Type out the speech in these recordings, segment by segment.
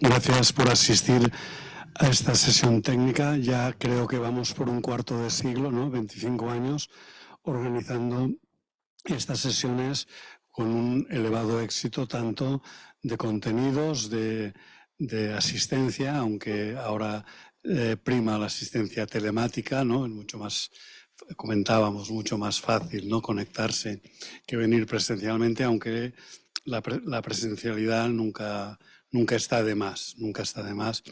Gracias por asistir a esta sesión técnica. Ya creo que vamos por un cuarto de siglo, ¿no? 25 años organizando estas sesiones con un elevado éxito tanto de contenidos, de asistencia, aunque ahora prima la asistencia telemática, ¿no? Es mucho más, comentábamos, mucho más fácil, ¿no? Conectarse que venir presencialmente, aunque la presencialidad nunca está de más, nunca está de más.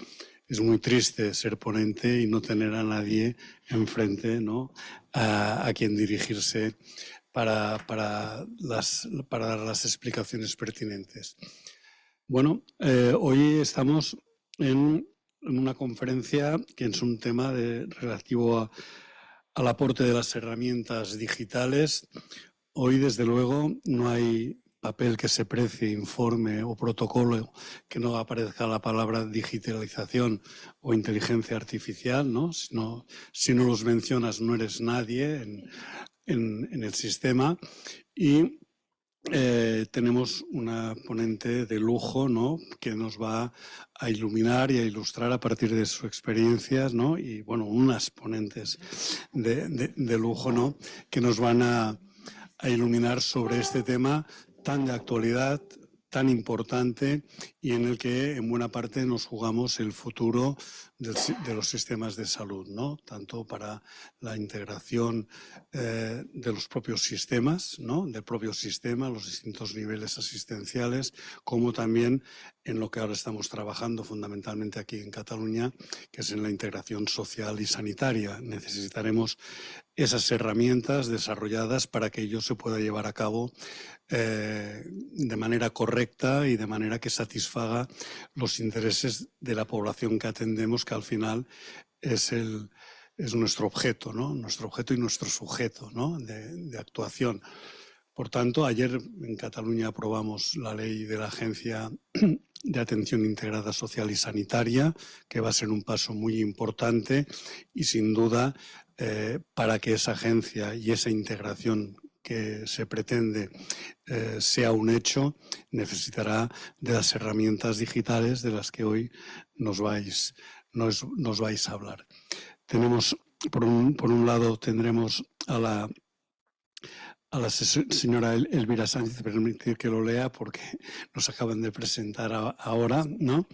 Es muy triste ser ponente y no tener a nadie enfrente, ¿no? a quien dirigirse para dar las explicaciones pertinentes. Bueno, hoy estamos en una conferencia que es un tema relativo al aporte de las herramientas digitales. Hoy, desde luego, no hay papel que se precie, informe o protocolo que no aparezca la palabra digitalización o inteligencia artificial, ¿no? Si no los mencionas, no eres nadie en el sistema. Y tenemos una ponente de lujo, ¿no? Que nos va a iluminar y a ilustrar a partir de sus experiencias, ¿no? Y bueno, unas ponentes de lujo, ¿no? Que nos van a iluminar sobre este tema tan de actualidad, tan importante y en el que en buena parte nos jugamos el futuro de los sistemas de salud, ¿no? Tanto para la integración de los propios sistemas, ¿no? Del propio sistema, los distintos niveles asistenciales, como también en lo que ahora estamos trabajando fundamentalmente aquí en Cataluña, que es en la integración social y sanitaria. Necesitaremos esas herramientas desarrolladas para que ello se pueda llevar a cabo de manera correcta y de manera que satisfaga los intereses de la población que atendemos, que al final es nuestro objeto, ¿no? Nuestro objeto y nuestro sujeto, ¿no? de actuación. Por tanto, ayer en Cataluña aprobamos la ley de la Agencia de Atención Integrada Social y Sanitaria, que va a ser un paso muy importante y sin duda para que esa agencia y esa integración que se pretende sea un hecho, necesitará de las herramientas digitales de las que hoy nos vais a hablar. Tenemos, por un lado, tendremos a la señora Elvira Sánchez, permitir que lo lea porque nos acaban de presentar ahora, ¿no?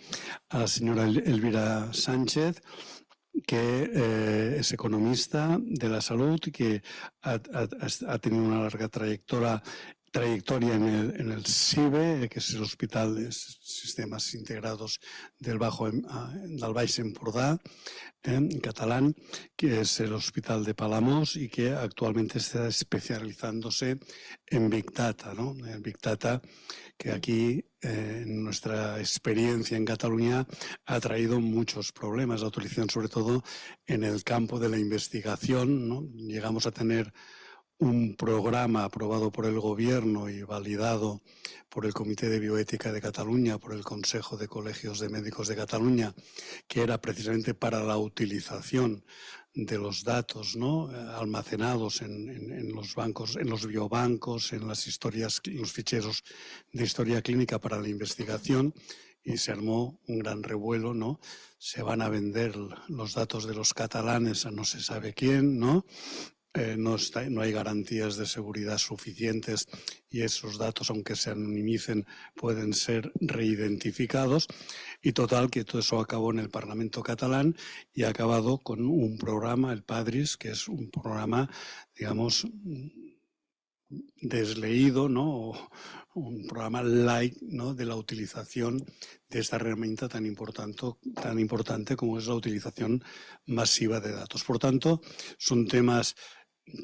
A la señora Elvira Sánchez, que es economista de la salud y que ha tenido una larga trayectoria en el SIBE, que es el Hospital de Sistemas Integrados del Baix Empordà, en catalán, que es el Hospital de Palamós y que actualmente está especializándose en Big Data, ¿no? El Big Data que aquí, en nuestra experiencia en Cataluña, ha traído muchos problemas, la utilización sobre todo en el campo de la investigación, ¿no? Llegamos a tener un programa aprobado por el Gobierno y validado por el Comité de Bioética de Cataluña, por el Consejo de Colegios de Médicos de Cataluña, que era precisamente para la utilización de los datos, ¿no? Almacenados en los bancos, en los biobancos, en los ficheros de historia clínica para la investigación, y se armó un gran revuelo, ¿no? Se van a vender los datos de los catalanes a no se sabe quién, ¿no? No hay garantías de seguridad suficientes y esos datos, aunque se anonimicen, pueden ser reidentificados. Y total, que todo eso acabó en el Parlamento catalán y ha acabado con un programa, el PADRIS, que es un programa, digamos, desleído, ¿no? O un programa light, ¿no? De la utilización de esta herramienta tan importante como es la utilización masiva de datos. Por tanto, son temas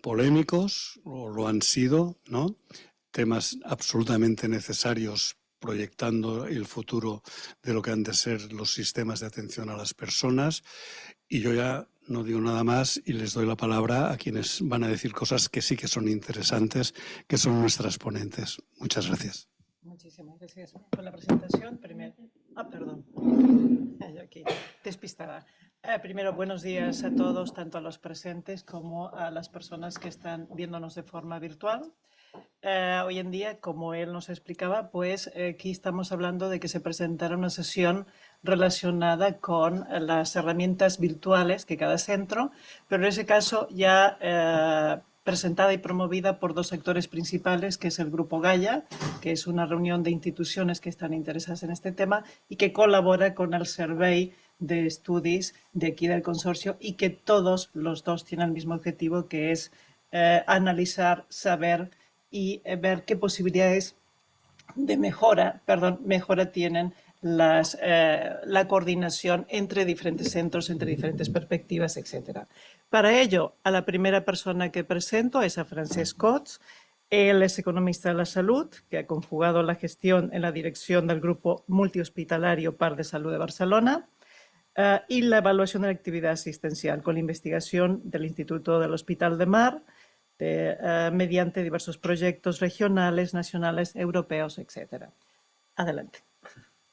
polémicos, o lo han sido, ¿no? Temas absolutamente necesarios proyectando el futuro de lo que han de ser los sistemas de atención a las personas. Y yo ya no digo nada más y les doy la palabra a quienes van a decir cosas que sí que son interesantes, que son nuestras ponentes. Muchas gracias. Muchísimas gracias por la presentación. Perdón. Yo aquí despistada. Primero, buenos días a todos, tanto a los presentes como a las personas que están viéndonos de forma virtual. Hoy en día, como él nos explicaba, pues aquí estamos hablando de que se presentará una sesión relacionada con las herramientas virtuales que cada centro, pero en ese caso ya presentada y promovida por dos actores principales, que es el Grupo Gaia, que es una reunión de instituciones que están interesadas en este tema y que colabora con el Servei de Estudis de aquí del consorcio, y que todos los dos tienen el mismo objetivo, que es analizar, saber y ver qué posibilidades de mejora tienen la coordinación entre diferentes centros, entre diferentes perspectivas, etc. Para ello, a la primera persona que presento es a Francesc Cots. Él es economista de la salud, que ha conjugado la gestión en la dirección del Grupo Multihospitalario Par de Salud de Barcelona y la evaluación de la actividad asistencial con la investigación del Instituto del Hospital de Mar, mediante diversos proyectos regionales, nacionales, europeos, etc. Adelante.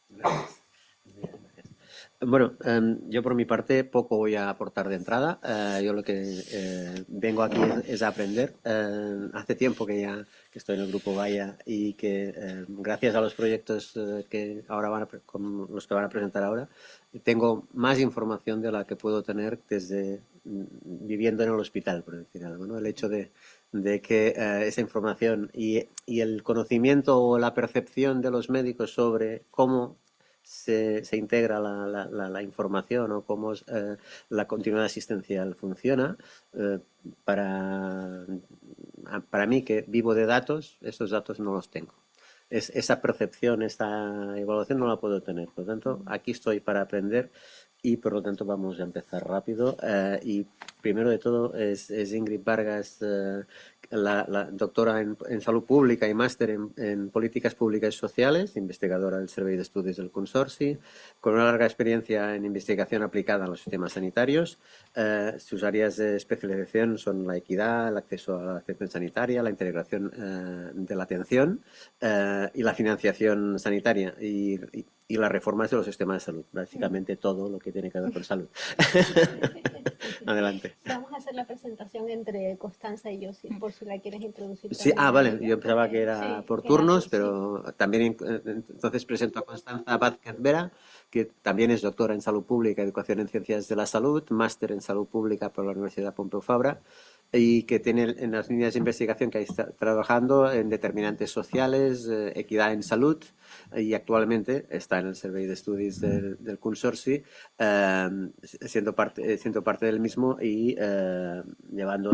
Gracias. Bueno, yo por mi parte poco voy a aportar de entrada. Yo lo que vengo aquí es a aprender. Hace tiempo que estoy en el Grupo Gaia y que gracias a los proyectos que ahora con los que van a presentar ahora, tengo más información de la que puedo tener desde viviendo en el hospital, por decir algo, ¿no? El hecho de que esa información y el conocimiento o la percepción de los médicos sobre cómo se integra la información o cómo la continuidad asistencial funciona, para mí, que vivo de datos, esos datos no los tengo. Esa percepción, esta evaluación no la puedo tener. Por lo tanto, aquí estoy para aprender y por lo tanto vamos a empezar rápido. Y primero de todo es Ingrid Vargas, la doctora en Salud Pública y máster en Políticas Públicas y Sociales, investigadora del Servei d'Estudis del Consorci, con una larga experiencia en investigación aplicada en los sistemas sanitarios. Sus áreas de especialización son la equidad, el acceso a la atención sanitaria, la integración de la atención y la financiación sanitaria y las reformas de los sistemas de salud. Básicamente todo lo que tiene que ver con salud. Adelante. Vamos a hacer la presentación entre Constanza y yo, por si la quieres introducir. Sí, vale, yo pensaba que era sí, por turnos, sí. pero también entonces presento a Constanza Vázquez Vera, que también es doctora en Salud Pública y Educación en Ciencias de la Salud, máster en Salud Pública por la Universidad Pompeu Fabra, y que tiene en las líneas de investigación que está trabajando en determinantes sociales, equidad en salud, y actualmente está en el Servei d'Estudis del Consorci, siendo parte del mismo y llevando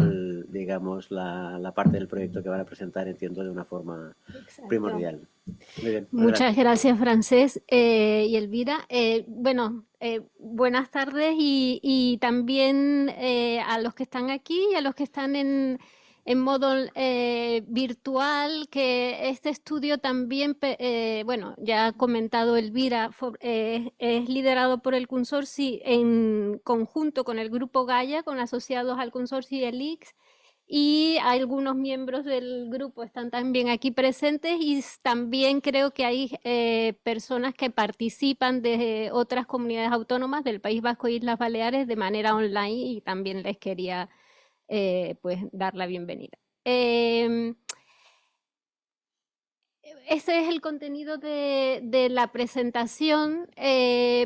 digamos la parte del proyecto que van a presentar, entiendo, de una forma primordial. Muy bien, muchas gracias, Francesc y Elvira. Buenas tardes y también a los que están aquí y a los que están en modo virtual, que este estudio también, ya ha comentado Elvira, es liderado por el Consorci en conjunto con el Grupo Gaia, con asociados al Consorci ELIX, y algunos miembros del grupo están también aquí presentes, y también creo que hay personas que participan de otras comunidades autónomas del País Vasco y Islas Baleares de manera online, y también les quería dar la bienvenida. Ese es el contenido de la presentación.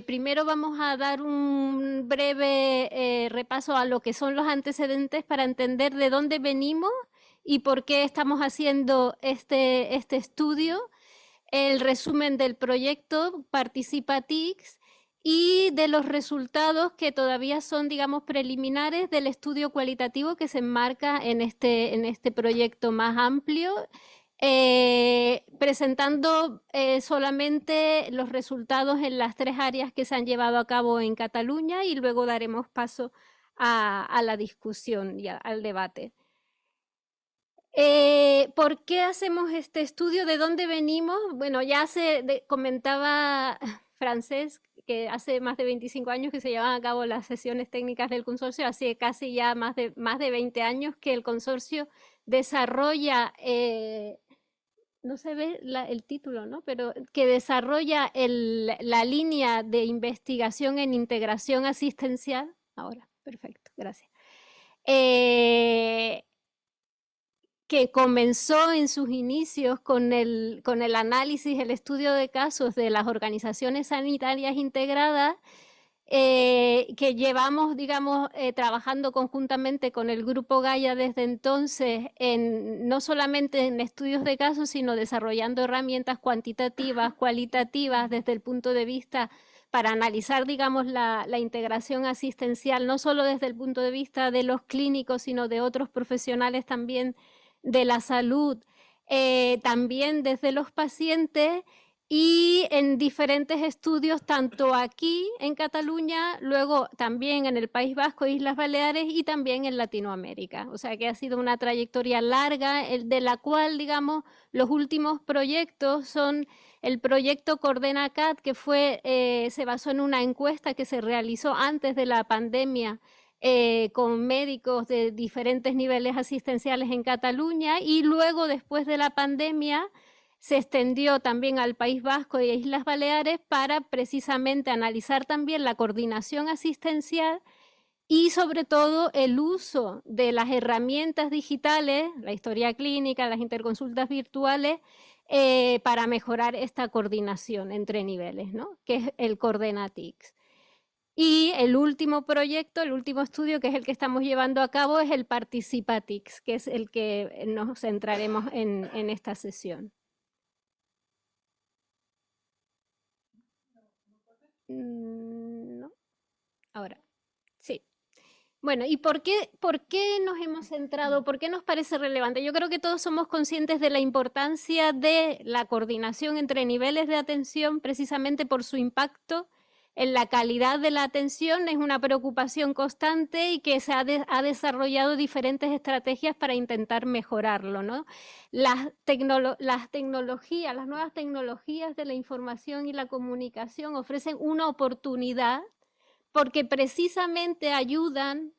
Primero vamos a dar un breve repaso a lo que son los antecedentes para entender de dónde venimos y por qué estamos haciendo este estudio, el resumen del proyecto Participatix y de los resultados que todavía son, digamos, preliminares del estudio cualitativo que se enmarca en este proyecto más amplio, presentando solamente los resultados en las 3 áreas que se han llevado a cabo en Cataluña, y luego daremos paso a la discusión y al debate. ¿Por qué hacemos este estudio? ¿De dónde venimos? Bueno, ya comentaba Francesc que hace más de 25 años que se llevan a cabo las sesiones técnicas del consorcio, hace casi ya más de 20 años que el consorcio desarrolla, no se ve el título, ¿no? Pero que desarrolla la línea de investigación en integración asistencial. Ahora, perfecto, gracias. que comenzó en sus inicios con el análisis, el estudio de casos de las organizaciones sanitarias integradas, que llevamos, digamos, trabajando conjuntamente con el Grupo Gaia desde entonces, no solamente en estudios de casos, sino desarrollando herramientas cuantitativas, cualitativas, desde el punto de vista para analizar, digamos, la integración asistencial, no solo desde el punto de vista de los clínicos, sino de otros profesionales también de la salud, también desde los pacientes, y en diferentes estudios, tanto aquí en Cataluña, luego también en el País Vasco, Islas Baleares y también en Latinoamérica. O sea que ha sido una trayectoria larga, de la cual, digamos, los últimos proyectos son el proyecto CoordenaCat, que se basó en una encuesta que se realizó antes de la pandemia, con médicos de diferentes niveles asistenciales en Cataluña, y luego, después de la pandemia, se extendió también al País Vasco y a Islas Baleares para precisamente analizar también la coordinación asistencial y sobre todo el uso de las herramientas digitales, la historia clínica, las interconsultas virtuales, para mejorar esta coordinación entre niveles, ¿no? Que es el CoordenaTICS. Y el último proyecto, el último estudio, que es el que estamos llevando a cabo, es el ParticipaTICS, que es el que nos centraremos en esta sesión. No, ahora, sí. Bueno, ¿y por qué nos hemos centrado, por qué nos parece relevante? Yo creo que todos somos conscientes de la importancia de la coordinación entre niveles de atención, precisamente por su impacto en la calidad de la atención. Es una preocupación constante y que se ha desarrollado diferentes estrategias para intentar mejorarlo, ¿no? Las tecnologías, las nuevas tecnologías de la información y la comunicación ofrecen una oportunidad porque precisamente ayudan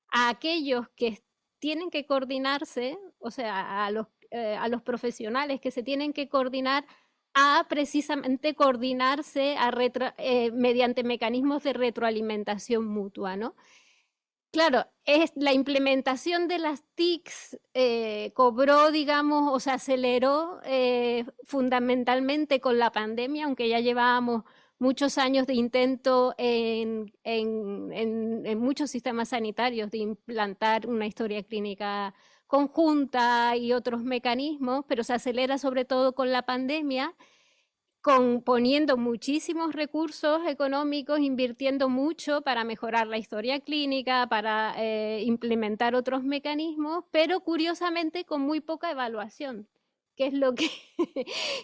a aquellos que tienen que coordinarse, o sea, a los profesionales que se tienen que coordinar, a precisamente coordinarse mediante mecanismos de retroalimentación mutua, ¿no? Claro, la implementación de las TICs cobró, digamos, o se aceleró fundamentalmente con la pandemia, aunque ya llevábamos muchos años de intento en muchos sistemas sanitarios de implantar una historia clínica conjunta y otros mecanismos, pero se acelera sobre todo con la pandemia, poniendo muchísimos recursos económicos, invirtiendo mucho para mejorar la historia clínica, para implementar otros mecanismos, pero curiosamente con muy poca evaluación, que es lo que,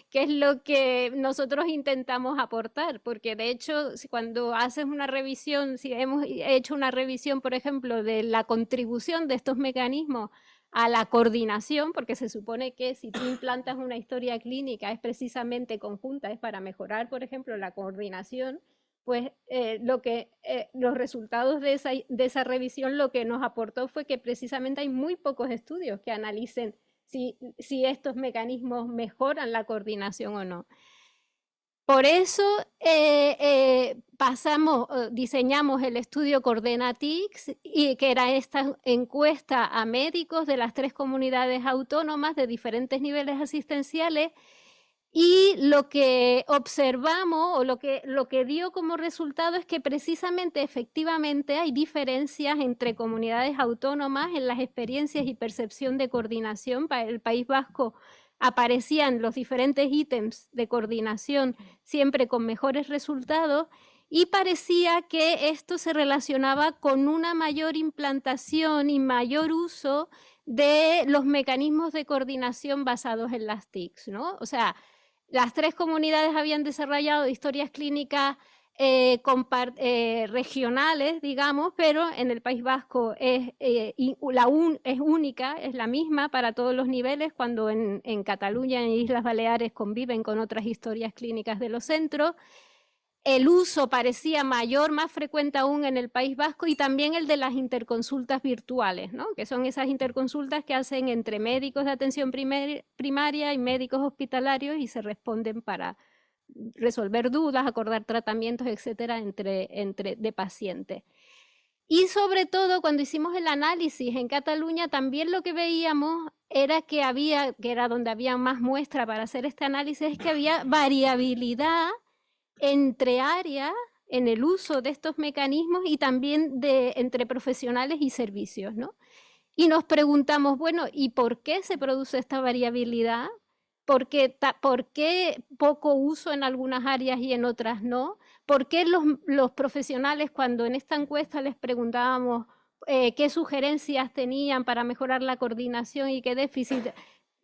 que es lo que nosotros intentamos aportar, porque de hecho, cuando haces una revisión, si hemos hecho una revisión, por ejemplo, de la contribución de estos mecanismos a la coordinación, porque se supone que si tú implantas una historia clínica es precisamente conjunta, es para mejorar, por ejemplo, la coordinación, pues los resultados de esa revisión lo que nos aportó fue que precisamente hay muy pocos estudios que analicen si estos mecanismos mejoran la coordinación o no. Por eso diseñamos el estudio CoordenaTICS, que era esta encuesta a médicos de las 3 comunidades autónomas de diferentes niveles asistenciales, y lo que observamos o lo que dio como resultado es que precisamente efectivamente hay diferencias entre comunidades autónomas en las experiencias y percepción de coordinación. Para el País Vasco aparecían los diferentes ítems de coordinación siempre con mejores resultados, y parecía que esto se relacionaba con una mayor implantación y mayor uso de los mecanismos de coordinación basados en las TICs, ¿no? O sea, las 3 comunidades habían desarrollado historias clínicas regionales, digamos, pero en el País Vasco es única, es la misma para todos los niveles, cuando en Cataluña y Islas Baleares conviven con otras historias clínicas de los centros. El uso parecía mayor, más frecuente aún en el País Vasco, y también el de las interconsultas virtuales, ¿no? Que son esas interconsultas que hacen entre médicos de atención primaria y médicos hospitalarios y se responden para resolver dudas, acordar tratamientos, etcétera, de pacientes. Y sobre todo, cuando hicimos el análisis en Cataluña, también lo que veíamos era que era donde había más muestra para hacer este análisis, es que había variabilidad entre áreas en el uso de estos mecanismos y también entre profesionales y servicios, ¿no? Y nos preguntamos, bueno, ¿y por qué se produce esta variabilidad? ¿Por qué poco uso en algunas áreas y en otras no? ¿Por qué los profesionales, cuando en esta encuesta les preguntábamos qué sugerencias tenían para mejorar la coordinación y qué déficit,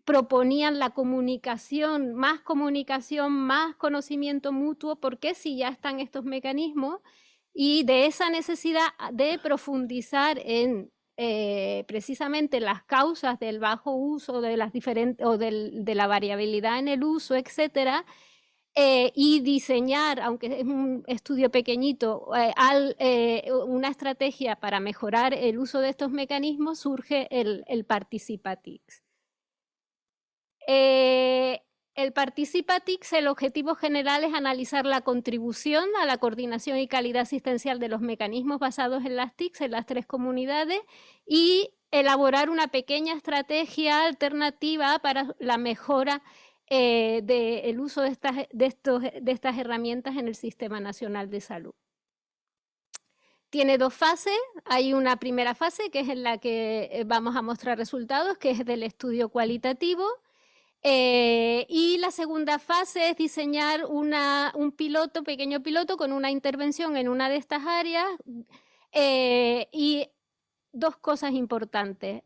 proponían la comunicación, más conocimiento mutuo? ¿Por qué si ya están estos mecanismos? Y de esa necesidad de profundizar en precisamente las causas del bajo uso, de las diferentes o de la variabilidad en el uso, etcétera, y diseñar, aunque es un estudio pequeñito, una estrategia para mejorar el uso de estos mecanismos, surge el Participatix. El Participatix, el objetivo general es analizar la contribución a la coordinación y calidad asistencial de los mecanismos basados en las TICs en las 3 comunidades y elaborar una pequeña estrategia alternativa para la mejora del uso de estas herramientas en el Sistema Nacional de Salud. Tiene 2 fases. Hay una primera fase que es en la que vamos a mostrar resultados, que es del estudio cualitativo. Y la segunda fase es diseñar un pequeño piloto con una intervención en una de estas áreas y 2 cosas importantes,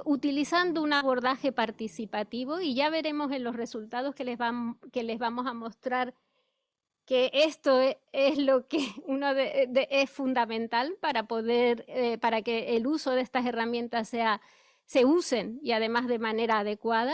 utilizando un abordaje participativo, y ya veremos en los resultados que les vamos a mostrar que esto es lo que es fundamental para para que el uso de estas herramientas se usen y además de manera adecuada.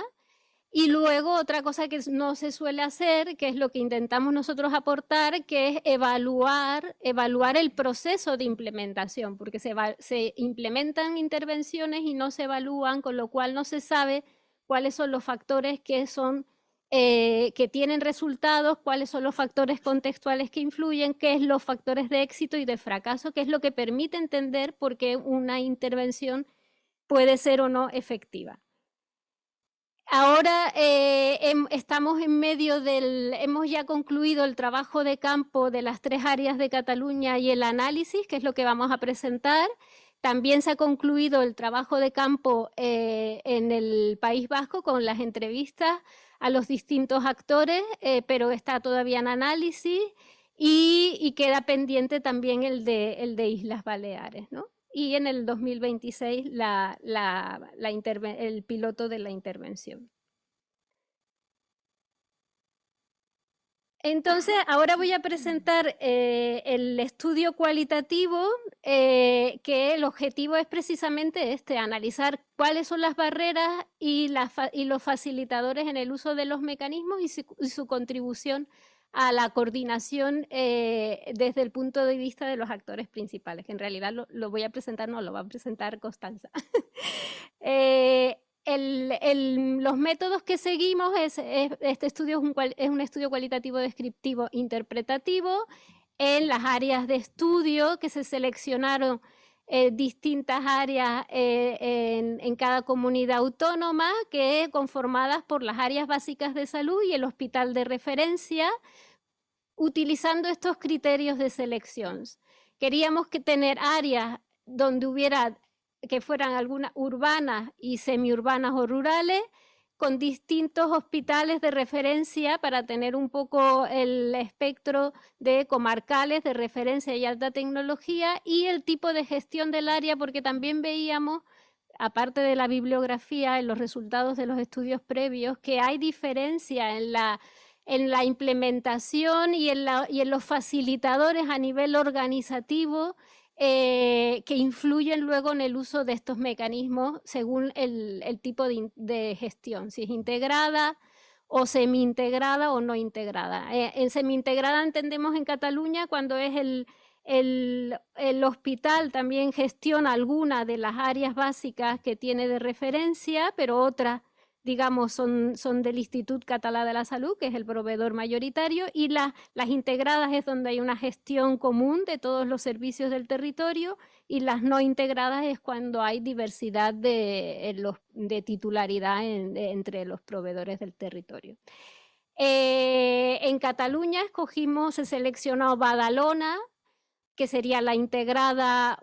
Y luego otra cosa que no se suele hacer, que es lo que intentamos nosotros aportar, que es evaluar el proceso de implementación, porque se implementan intervenciones y no se evalúan, con lo cual no se sabe cuáles son los factores que tienen resultados, cuáles son los factores contextuales que influyen, qué es los factores de éxito y de fracaso, qué es lo que permite entender por qué una intervención puede ser o no efectiva. Ahora estamos en medio hemos ya concluido el trabajo de campo de las 3 áreas de Cataluña y el análisis, que es lo que vamos a presentar. También se ha concluido el trabajo de campo en el País Vasco con las entrevistas a los distintos actores, pero está todavía en análisis y queda pendiente también el de Islas Baleares, ¿no? Y en el 2026 el piloto de la intervención. Entonces, ahora voy a presentar el estudio cualitativo, que el objetivo es precisamente analizar cuáles son las barreras y los facilitadores en el uso de los mecanismos y su contribución a la coordinación desde el punto de vista de los actores principales, que en realidad lo voy a presentar, no, lo va a presentar Constanza. Los métodos que seguimos este estudio es un estudio cualitativo descriptivo interpretativo en las áreas de estudio que se seleccionaron distintas áreas en cada comunidad autónoma, que conformadas por las áreas básicas de salud y el hospital de referencia, utilizando estos criterios de selección. Queríamos tener áreas donde que fueran algunas urbanas y semiurbanas o rurales, con distintos hospitales de referencia para tener un poco el espectro de comarcales de referencia y alta tecnología, y el tipo de gestión del área, porque también veíamos, aparte de la bibliografía, en los resultados de los estudios previos, que hay diferencia en la implementación y en los facilitadores a nivel organizativo que influyen luego en el uso de estos mecanismos según el tipo de gestión, si es integrada o semi-integrada o no integrada. En semi-integrada entendemos en Cataluña cuando es el hospital también gestiona alguna de las áreas básicas que tiene de referencia, pero otras digamos, son del Institut Català de la Salud, que es el proveedor mayoritario, y las integradas es donde hay una gestión común de todos los servicios del territorio, y las no integradas es cuando hay diversidad de titularidad entre los proveedores del territorio. En Cataluña se seleccionó Badalona, que sería la integrada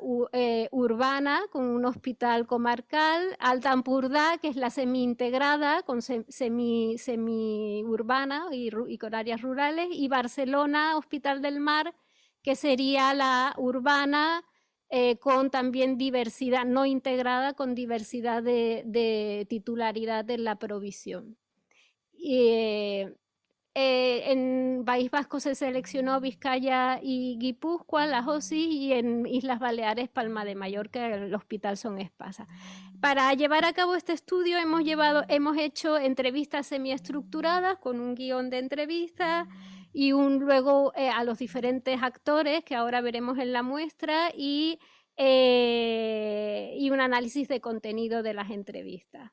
urbana con un hospital comarcal, Alta Empordà, que es la semi-integrada con semi-urbana y con áreas rurales, y Barcelona, Hospital del Mar, que sería la urbana con también diversidad no integrada, con diversidad de titularidad en la provisión. En País Vasco se seleccionó Vizcaya y Guipúzcoa, las OSI, y en Islas Baleares, Palma de Mallorca, el Hospital Son Espasa. Para llevar a cabo este estudio hemos hecho entrevistas semiestructuradas con un guión de entrevistas y luego a los diferentes actores que ahora veremos en la muestra y un análisis de contenido de las entrevistas.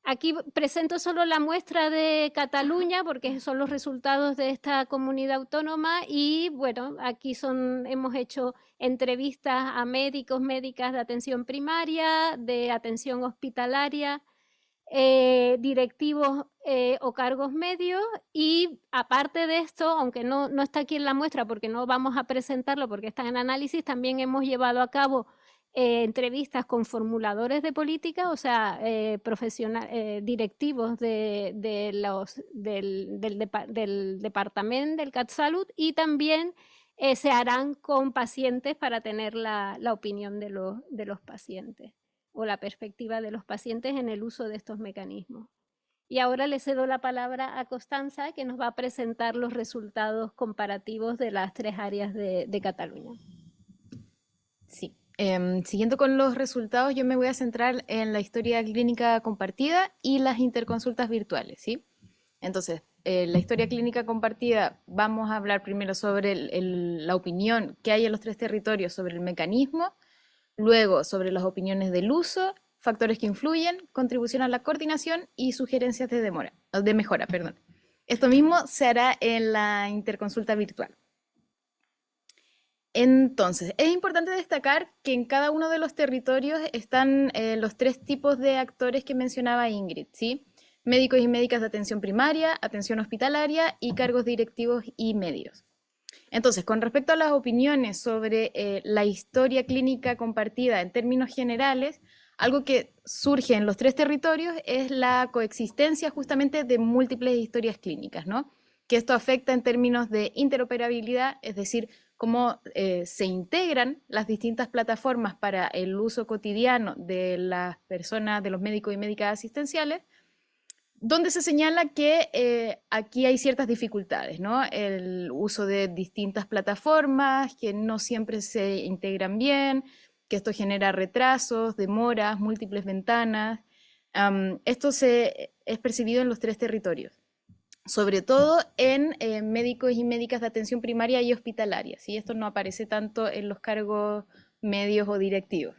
Aquí presento solo la muestra de Cataluña porque son los resultados de esta comunidad autónoma y bueno, aquí hemos hecho entrevistas a médicos, médicas de atención primaria, de atención hospitalaria, directivos o cargos medios, y aparte de esto, aunque no está aquí en la muestra porque no vamos a presentarlo porque está en análisis, también hemos llevado a cabo entrevistas con formuladores de política, o sea, directivos del departamento del CatSalut, y también se harán con pacientes para tener la opinión de los pacientes o la perspectiva de los pacientes en el uso de estos mecanismos. Y ahora le cedo la palabra a Constanza, que nos va a presentar los resultados comparativos de las 3 áreas de Cataluña. Sí. Siguiendo con los resultados, yo me voy a centrar en la historia clínica compartida y las interconsultas virtuales, ¿sí? Entonces, la historia clínica compartida, vamos a hablar primero sobre la opinión que hay en los 3 territorios sobre el mecanismo, luego sobre las opiniones del uso, factores que influyen, contribución a la coordinación y sugerencias de mejora. Esto mismo se hará en la interconsulta virtual. Entonces, es importante destacar que en cada uno de los territorios están los 3 tipos de actores que mencionaba Ingrid, ¿sí? Médicos y médicas de atención primaria, atención hospitalaria y cargos directivos y medios. Entonces, con respecto a las opiniones sobre la historia clínica compartida en términos generales, algo que surge en los 3 territorios es la coexistencia justamente de múltiples historias clínicas, ¿no? Que esto afecta en términos de interoperabilidad, es decir, cómo se integran las distintas plataformas para el uso cotidiano de las personas, de los médicos y médicas asistenciales, donde se señala que aquí hay ciertas dificultades, ¿no? El uso de distintas plataformas que no siempre se integran bien, que esto genera retrasos, demoras, múltiples ventanas. Esto es percibido en los 3 territorios, sobre todo en médicos y médicas de atención primaria y hospitalaria, ¿sí? Esto no aparece tanto en los cargos medios o directivos.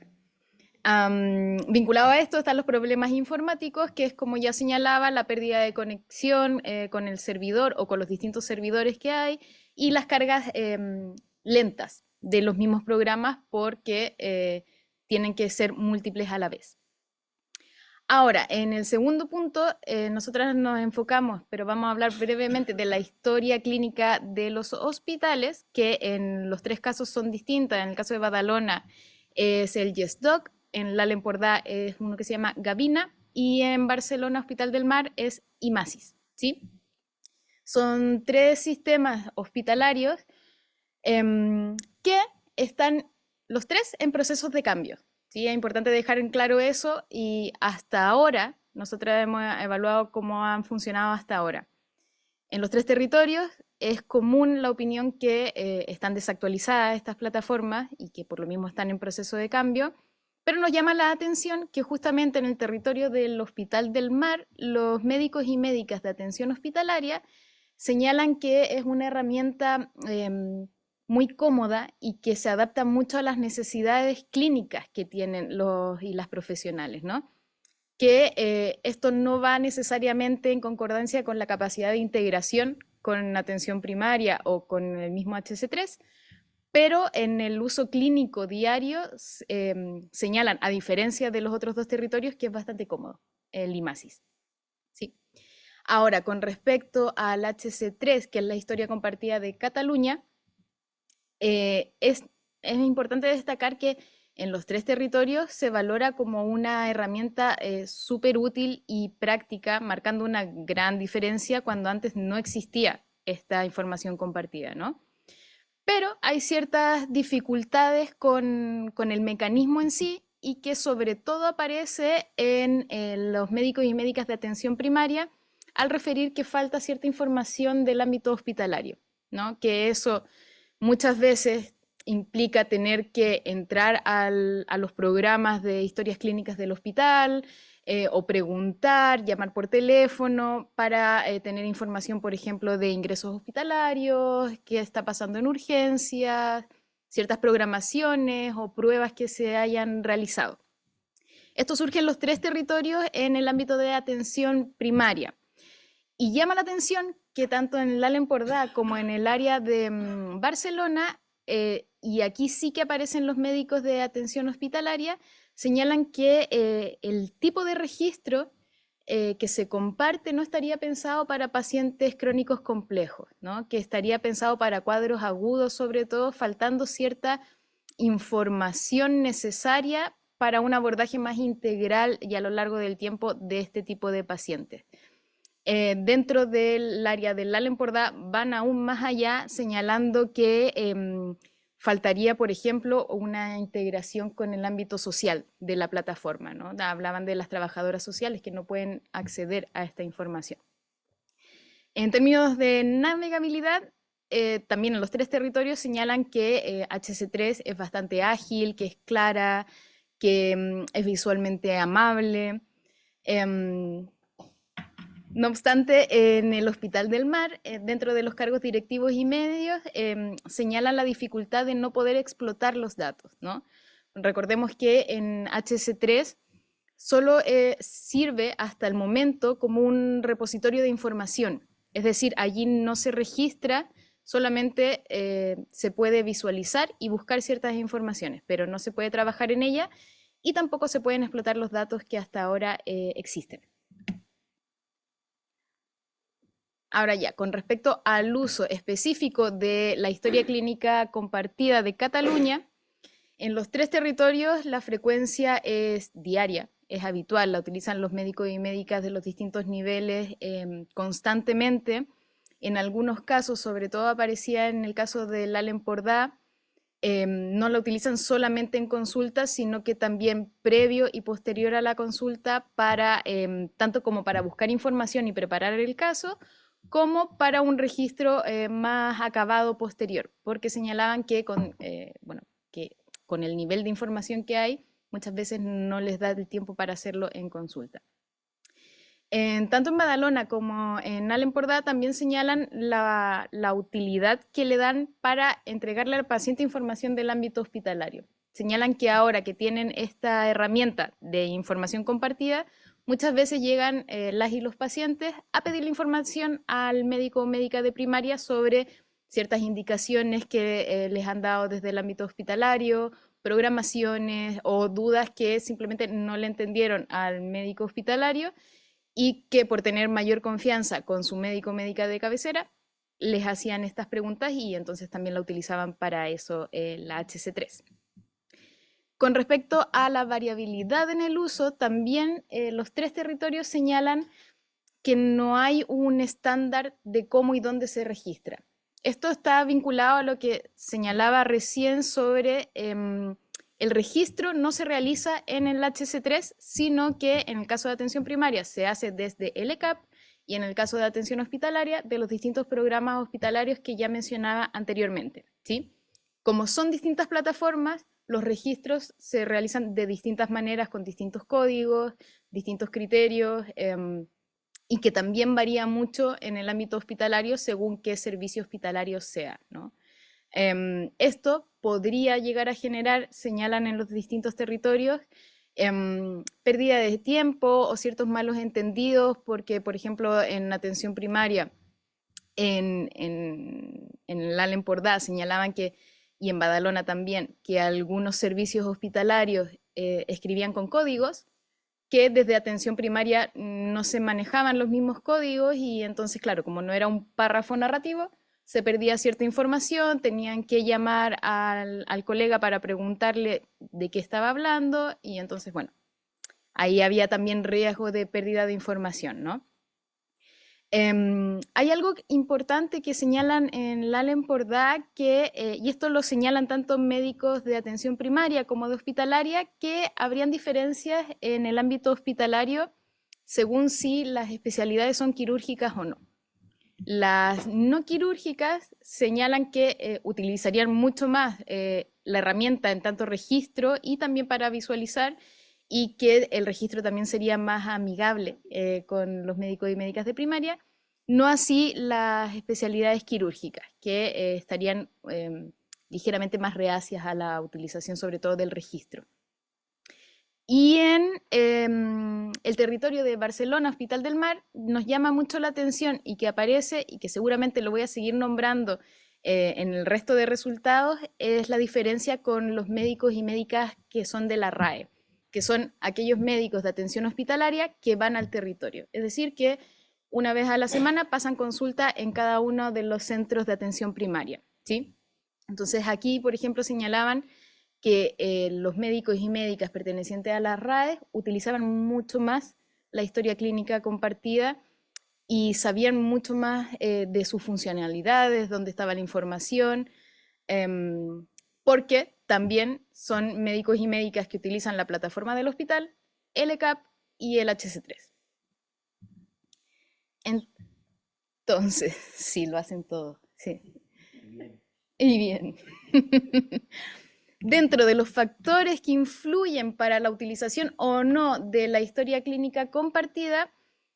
Vinculado a esto están los problemas informáticos, que es, como ya señalaba, la pérdida de conexión con el servidor o con los distintos servidores que hay, y las cargas lentas de los mismos programas porque tienen que ser múltiples a la vez. Ahora, en el segundo punto, nosotras nos enfocamos, pero vamos a hablar brevemente de la historia clínica de los hospitales, que en los 3 casos son distintas. En el caso de Badalona es el YesDoc, en Alta Empordà es uno que se llama Gavina, y en Barcelona, Hospital del Mar, es IMASIS, ¿sí? Son 3 sistemas hospitalarios que están los 3 en procesos de cambio. Sí, es importante dejar en claro eso, y hasta ahora, nosotros hemos evaluado cómo han funcionado hasta ahora. En los 3 territorios es común la opinión que están desactualizadas estas plataformas y que por lo mismo están en proceso de cambio, pero nos llama la atención que justamente en el territorio del Hospital del Mar, los médicos y médicas de atención hospitalaria señalan que es una herramienta muy cómoda y que se adapta mucho a las necesidades clínicas que tienen los y las profesionales, ¿no? que esto no va necesariamente en concordancia con la capacidad de integración con atención primaria o con el mismo HC3, pero en el uso clínico diario señalan, a diferencia de los otros dos territorios, que es bastante cómodo el IMASIS. ¿Sí? Ahora, con respecto al HC3, que es la historia compartida de Cataluña, es importante destacar que en los 3 territorios se valora como una herramienta súper útil y práctica, marcando una gran diferencia cuando antes no existía esta información compartida, ¿no? Pero hay ciertas dificultades con el mecanismo en sí y que sobre todo aparece en los médicos y médicas de atención primaria al referir que falta cierta información del ámbito hospitalario, ¿no? Que eso muchas veces implica tener que entrar a los programas de historias clínicas del hospital o preguntar, llamar por teléfono para tener información, por ejemplo, de ingresos hospitalarios, qué está pasando en urgencias, ciertas programaciones o pruebas que se hayan realizado. Esto surge en los 3 territorios en el ámbito de atención primaria. Y llama la atención que tanto en el Empordà como en el área de Barcelona, y aquí sí que aparecen los médicos de atención hospitalaria, señalan que el tipo de registro que se comparte no estaría pensado para pacientes crónicos complejos, ¿no? Que estaría pensado para cuadros agudos, sobre todo, faltando cierta información necesaria para un abordaje más integral y a lo largo del tiempo de este tipo de pacientes. Dentro del área del Empordà van aún más allá, señalando que faltaría, por ejemplo, una integración con el ámbito social de la plataforma, ¿no? Hablaban de las trabajadoras sociales que no pueden acceder a esta información. En términos de navegabilidad, también en los 3 territorios señalan que HC3 es bastante ágil, que es clara, que es visualmente amable. No obstante, en el Hospital del Mar, dentro de los cargos directivos y medios, señalan la dificultad de no poder explotar los datos, ¿no? Recordemos que en HC3 solo sirve hasta el momento como un repositorio de información, es decir, allí no se registra, solamente se puede visualizar y buscar ciertas informaciones, pero no se puede trabajar en ella y tampoco se pueden explotar los datos que hasta ahora existen. Ahora ya, con respecto al uso específico de la historia clínica compartida de Cataluña, en los 3 territorios la frecuencia es diaria, es habitual, la utilizan los médicos y médicas de los distintos niveles constantemente. En algunos casos, sobre todo aparecía en el caso del Empordà, no la utilizan solamente en consultas, sino que también previo y posterior a la consulta para, tanto como para buscar información y preparar el caso, como para un registro más acabado posterior, porque señalaban que con el nivel de información que hay, muchas veces no les da el tiempo para hacerlo en consulta. Tanto en Badalona como en Empordà también señalan la utilidad que le dan para entregarle al paciente información del ámbito hospitalario. Señalan que ahora que tienen esta herramienta de información compartida, muchas veces llegan las y los pacientes a pedir la información al médico o médica de primaria sobre ciertas indicaciones que les han dado desde el ámbito hospitalario, programaciones o dudas que simplemente no le entendieron al médico hospitalario y que por tener mayor confianza con su médico o médica de cabecera, les hacían estas preguntas y entonces también la utilizaban para eso la HC3. Con respecto a la variabilidad en el uso, también los 3 territorios señalan que no hay un estándar de cómo y dónde se registra. Esto está vinculado a lo que señalaba recién sobre el registro no se realiza en el HC3, sino que en el caso de atención primaria se hace desde el ECAP y en el caso de atención hospitalaria de los distintos programas hospitalarios que ya mencionaba anteriormente, ¿sí? Como son distintas plataformas, los registros se realizan de distintas maneras, con distintos códigos, distintos criterios, y que también varía mucho en el ámbito hospitalario según qué servicio hospitalario sea, ¿no? Esto podría llegar a generar, señalan en los distintos territorios, pérdida de tiempo o ciertos malos entendidos, porque, por ejemplo, en atención primaria, en el Allen Pordá señalaban que, y en Badalona también, que algunos servicios hospitalarios escribían con códigos, que desde atención primaria no se manejaban los mismos códigos y entonces, claro, como no era un párrafo narrativo, se perdía cierta información, tenían que llamar al colega para preguntarle de qué estaba hablando y entonces, bueno, ahí había también riesgo de pérdida de información, ¿no? Hay algo importante que señalan en el Allen Pordá, y esto lo señalan tanto médicos de atención primaria como de hospitalaria, que habrían diferencias en el ámbito hospitalario según si las especialidades son quirúrgicas o no. Las no quirúrgicas señalan que utilizarían mucho más la herramienta en tanto registro y también para visualizar, y que el registro también sería más amigable con los médicos y médicas de primaria, no así las especialidades quirúrgicas, que estarían ligeramente más reacias a la utilización, sobre todo del registro. Y en el territorio de Barcelona, Hospital del Mar, nos llama mucho la atención y que aparece, y que seguramente lo voy a seguir nombrando en el resto de resultados, es la diferencia con los médicos y médicas que son de la RAE, que son aquellos médicos de atención hospitalaria que van al territorio. Es decir, que una vez a la semana pasan consulta en cada uno de los centros de atención primaria, ¿sí? Entonces aquí, por ejemplo, señalaban que los médicos y médicas pertenecientes a las RAE utilizaban mucho más la historia clínica compartida y sabían mucho más de sus funcionalidades, dónde estaba la información, porque también son médicos y médicas que utilizan la plataforma del hospital, el ECAP y el HC3. Entonces, sí, lo hacen todo, sí. Y bien. Dentro de los factores que influyen para la utilización o no de la historia clínica compartida,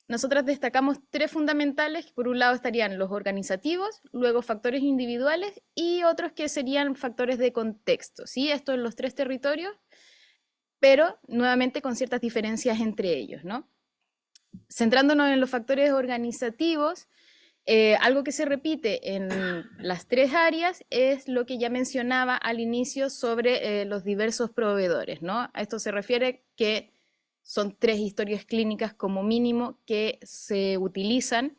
nosotras destacamos tres fundamentales. Por un lado estarían los organizativos, luego factores individuales y otros que serían factores de contexto, ¿sí? Esto en los tres territorios, pero nuevamente con ciertas diferencias entre ellos, ¿no? Centrándonos en los factores organizativos, algo que se repite en las tres áreas es lo que ya mencionaba al inicio sobre los diversos proveedores, ¿no? A esto se refiere que son tres historias clínicas como mínimo que se utilizan,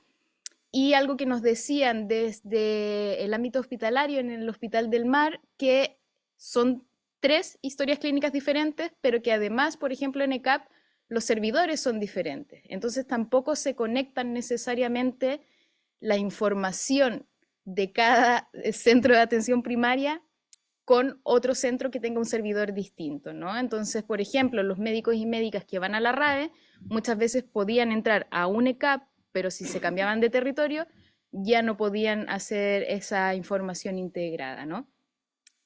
y algo que nos decían desde el ámbito hospitalario en el Hospital del Mar, que son tres historias clínicas diferentes, pero que además, por ejemplo, en ECAP los servidores son diferentes, entonces tampoco se conectan necesariamente la información de cada centro de atención primaria con otro centro que tenga un servidor distinto, ¿no? Entonces, por ejemplo, los médicos y médicas que van a la RAE muchas veces podían entrar a un ECAP, pero si se cambiaban de territorio ya no podían hacer esa información integrada, ¿no?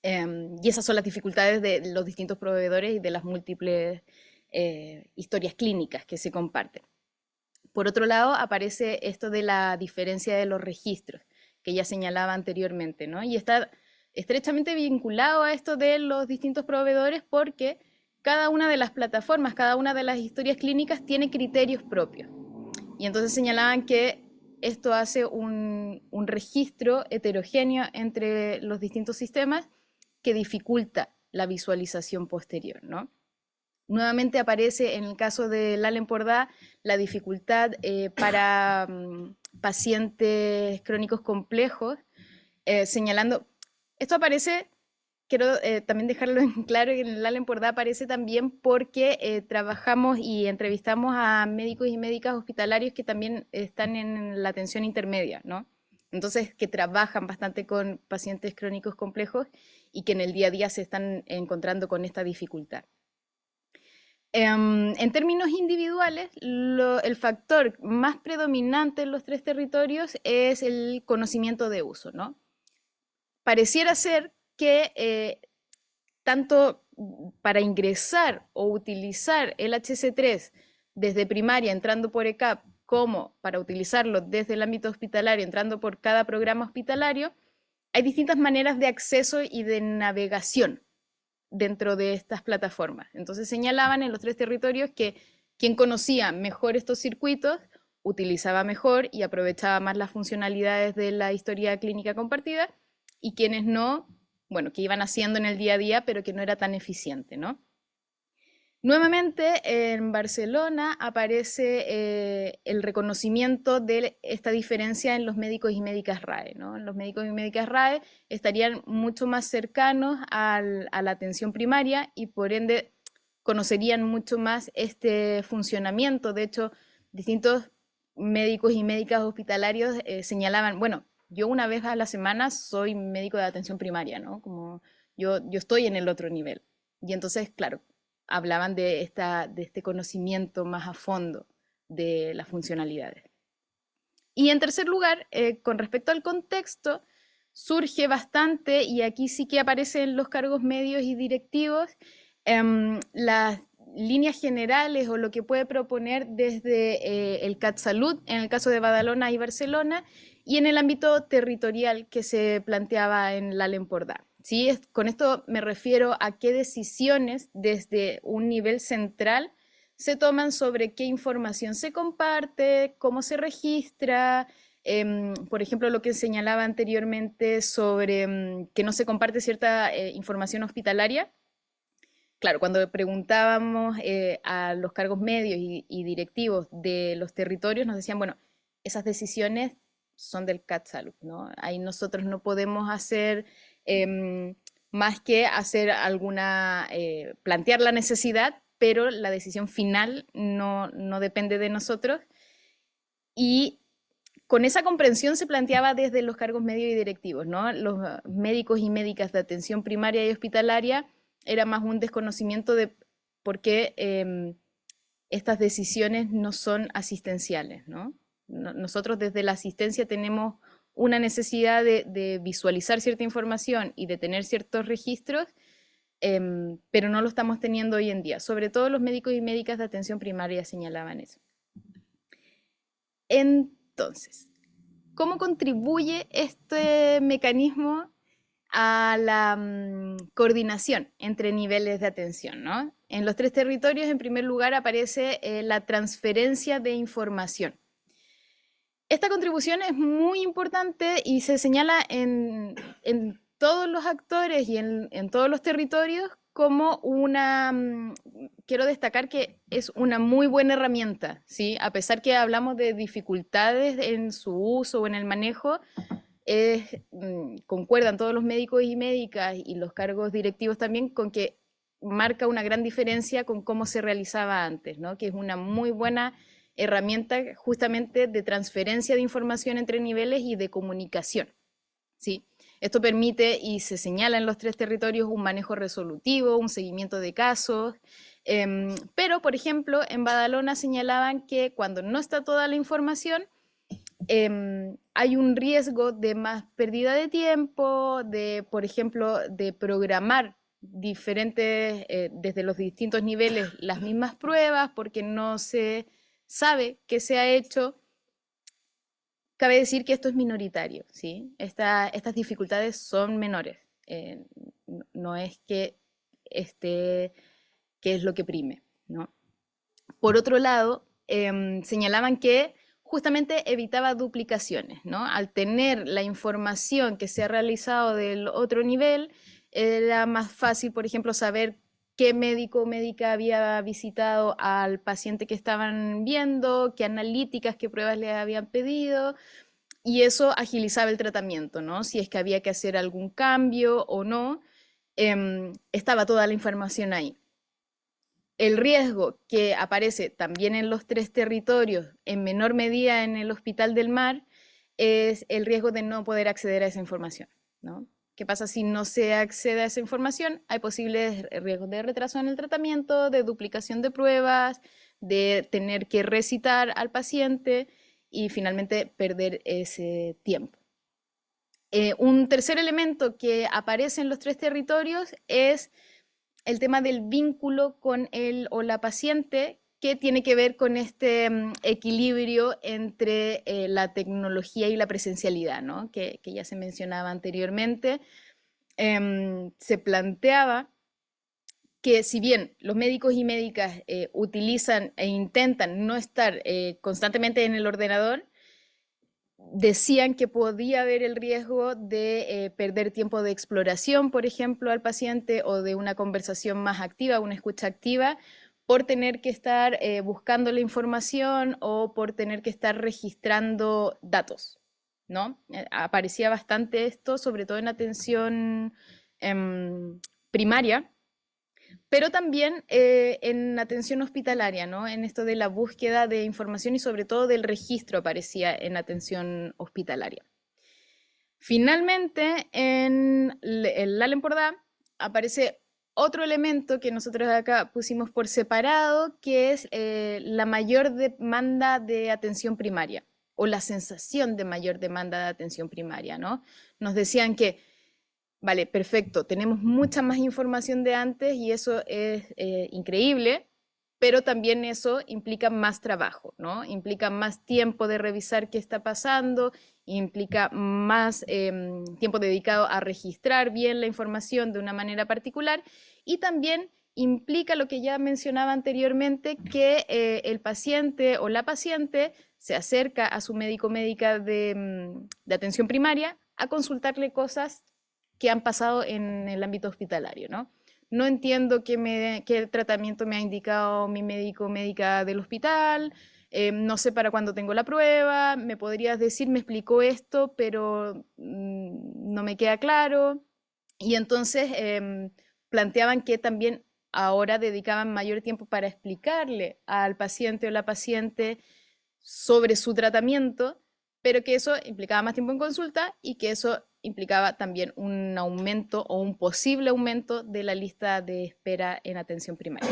Y esas son las dificultades de los distintos proveedores y de las múltiples historias clínicas que se comparten. Por otro lado, aparece esto de la diferencia de los registros, que ya señalaba anteriormente, ¿no? Y está estrechamente vinculado a esto de los distintos proveedores, porque cada una de las plataformas, cada una de las historias clínicas tiene criterios propios. Y entonces señalaban que esto hace un registro heterogéneo entre los distintos sistemas que dificulta la visualización posterior, ¿no? Nuevamente aparece en el caso del Allen Pordá la dificultad para pacientes crónicos complejos, señalando, esto aparece, quiero también dejarlo en claro, que en el Allen Pordá aparece también porque trabajamos y entrevistamos a médicos y médicas hospitalarios que también están en la atención intermedia, ¿no? Entonces, que trabajan bastante con pacientes crónicos complejos y que en el día a día se están encontrando con esta dificultad. En términos individuales, el factor más predominante en los tres territorios es el conocimiento de uso, ¿no? Pareciera ser que tanto para ingresar o utilizar el HC3 desde primaria entrando por ECAP, como para utilizarlo desde el ámbito hospitalario entrando por cada programa hospitalario, hay distintas maneras de acceso y de navegación dentro de estas plataformas. Entonces señalaban en los 3 territorios que quien conocía mejor estos circuitos utilizaba mejor y aprovechaba más las funcionalidades de la historia clínica compartida, y quienes no, bueno, que iban haciendo en el día a día, pero que no era tan eficiente, ¿no? Nuevamente, en Barcelona aparece el reconocimiento de esta diferencia en los médicos y médicas RAE, ¿no? Los médicos y médicas RAE estarían mucho más cercanos a la atención primaria y por ende conocerían mucho más este funcionamiento. De hecho, distintos médicos y médicas hospitalarios señalaban, bueno, yo una vez a la semana soy médico de atención primaria, ¿no? Como yo estoy en el otro nivel. Y entonces, claro, hablaban de este conocimiento más a fondo de las funcionalidades. Y en tercer lugar, con respecto al contexto, surge bastante, y aquí sí que aparecen los cargos medios y directivos, las líneas generales o lo que puede proponer desde el CatSalut, en el caso de Badalona y Barcelona, y en el ámbito territorial que se planteaba en la L'Empordà. ¿Sí? Con esto me refiero a qué decisiones desde un nivel central se toman sobre qué información se comparte, cómo se registra, por ejemplo, lo que señalaba anteriormente sobre que no se comparte cierta información hospitalaria. Claro, cuando preguntábamos a los cargos medios y directivos de los territorios, nos decían, bueno, esas decisiones son del CatSalut, ¿no? Ahí nosotros no podemos hacer más que hacer plantear la necesidad, pero la decisión final no depende de nosotros. Y con esa comprensión se planteaba desde los cargos medios y directivos, ¿no? Los médicos y médicas de atención primaria y hospitalaria era más un desconocimiento de por qué estas decisiones no son asistenciales, ¿no? Nosotros desde la asistencia tenemos una necesidad de visualizar cierta información y de tener ciertos registros, pero no lo estamos teniendo hoy en día. Sobre todo los médicos y médicas de atención primaria señalaban eso. Entonces, ¿cómo contribuye este mecanismo a la coordinación entre niveles de atención, ¿no? En los 3 territorios, en primer lugar, aparece la transferencia de información. Esta contribución es muy importante y se señala en todos los actores y en todos los territorios como quiero destacar que es una muy buena herramienta, ¿sí? A pesar que hablamos de dificultades en su uso o en el manejo, concuerdan todos los médicos y médicas y los cargos directivos también con que marca una gran diferencia con cómo se realizaba antes, ¿no? Que es una muy buena herramienta justamente de transferencia de información entre niveles y de comunicación, ¿sí? Esto permite, y se señala en los 3 territorios, un manejo resolutivo, un seguimiento de casos, pero, por ejemplo, en Badalona señalaban que cuando no está toda la información, hay un riesgo de más pérdida de tiempo, por ejemplo, de programar diferentes, desde los distintos niveles, las mismas pruebas, porque no se sabe qué se ha hecho. Cabe decir que esto es minoritario, ¿sí? Estas dificultades son menores. No es que que es lo que prime, ¿no? Por otro lado, señalaban que justamente evitaba duplicaciones, ¿no? Al tener la información que se ha realizado del otro nivel, era más fácil, por ejemplo, saber qué médico o médica había visitado al paciente que estaban viendo, qué analíticas, qué pruebas le habían pedido, y eso agilizaba el tratamiento, ¿no? Si es que había que hacer algún cambio o no, estaba toda la información ahí. El riesgo que aparece también en los 3 territorios, en menor medida en el Hospital del Mar, es el riesgo de no poder acceder a esa información, ¿no? ¿Qué pasa si no se accede a esa información? Hay posibles riesgos de retraso en el tratamiento, de duplicación de pruebas, de tener que recitar al paciente y finalmente perder ese tiempo. Un tercer elemento que aparece en los 3 territorios es el tema del vínculo con el o la paciente, que tiene que ver con este equilibrio entre la tecnología y la presencialidad, ¿no? que ya se mencionaba anteriormente. Se planteaba que si bien los médicos y médicas utilizan e intentan no estar constantemente en el ordenador, decían que podía haber el riesgo de perder tiempo de exploración, por ejemplo, al paciente, o de una conversación más activa, una escucha activa, por tener que estar buscando la información o por tener que estar registrando datos, ¿no? Aparecía bastante esto, sobre todo en atención primaria, pero también en atención hospitalaria, ¿no? En esto de la búsqueda de información y sobre todo del registro aparecía en atención hospitalaria. Finalmente, en el LALEN-PORDA aparece otro elemento que nosotros acá pusimos por separado, que es la mayor demanda de atención primaria, o la sensación de mayor demanda de atención primaria, ¿no? Nos decían que vale, perfecto, tenemos mucha más información de antes y eso es increíble, pero también eso implica más trabajo, ¿no? Implica más tiempo de revisar qué está pasando, implica más tiempo dedicado a registrar bien la información de una manera particular y también implica lo que ya mencionaba anteriormente, que el paciente o la paciente se acerca a su médico o médica de atención primaria a consultarle cosas que han pasado en el ámbito hospitalario, ¿no? No entiendo qué tratamiento me ha indicado mi médico o médica del hospital, no sé para cuándo tengo la prueba, me podrías decir, me explicó esto, pero no me queda claro. Y entonces planteaban que también ahora dedicaban mayor tiempo para explicarle al paciente o la paciente sobre su tratamiento, pero que eso implicaba más tiempo en consulta y que eso implicaba también un aumento o un posible aumento de la lista de espera en atención primaria.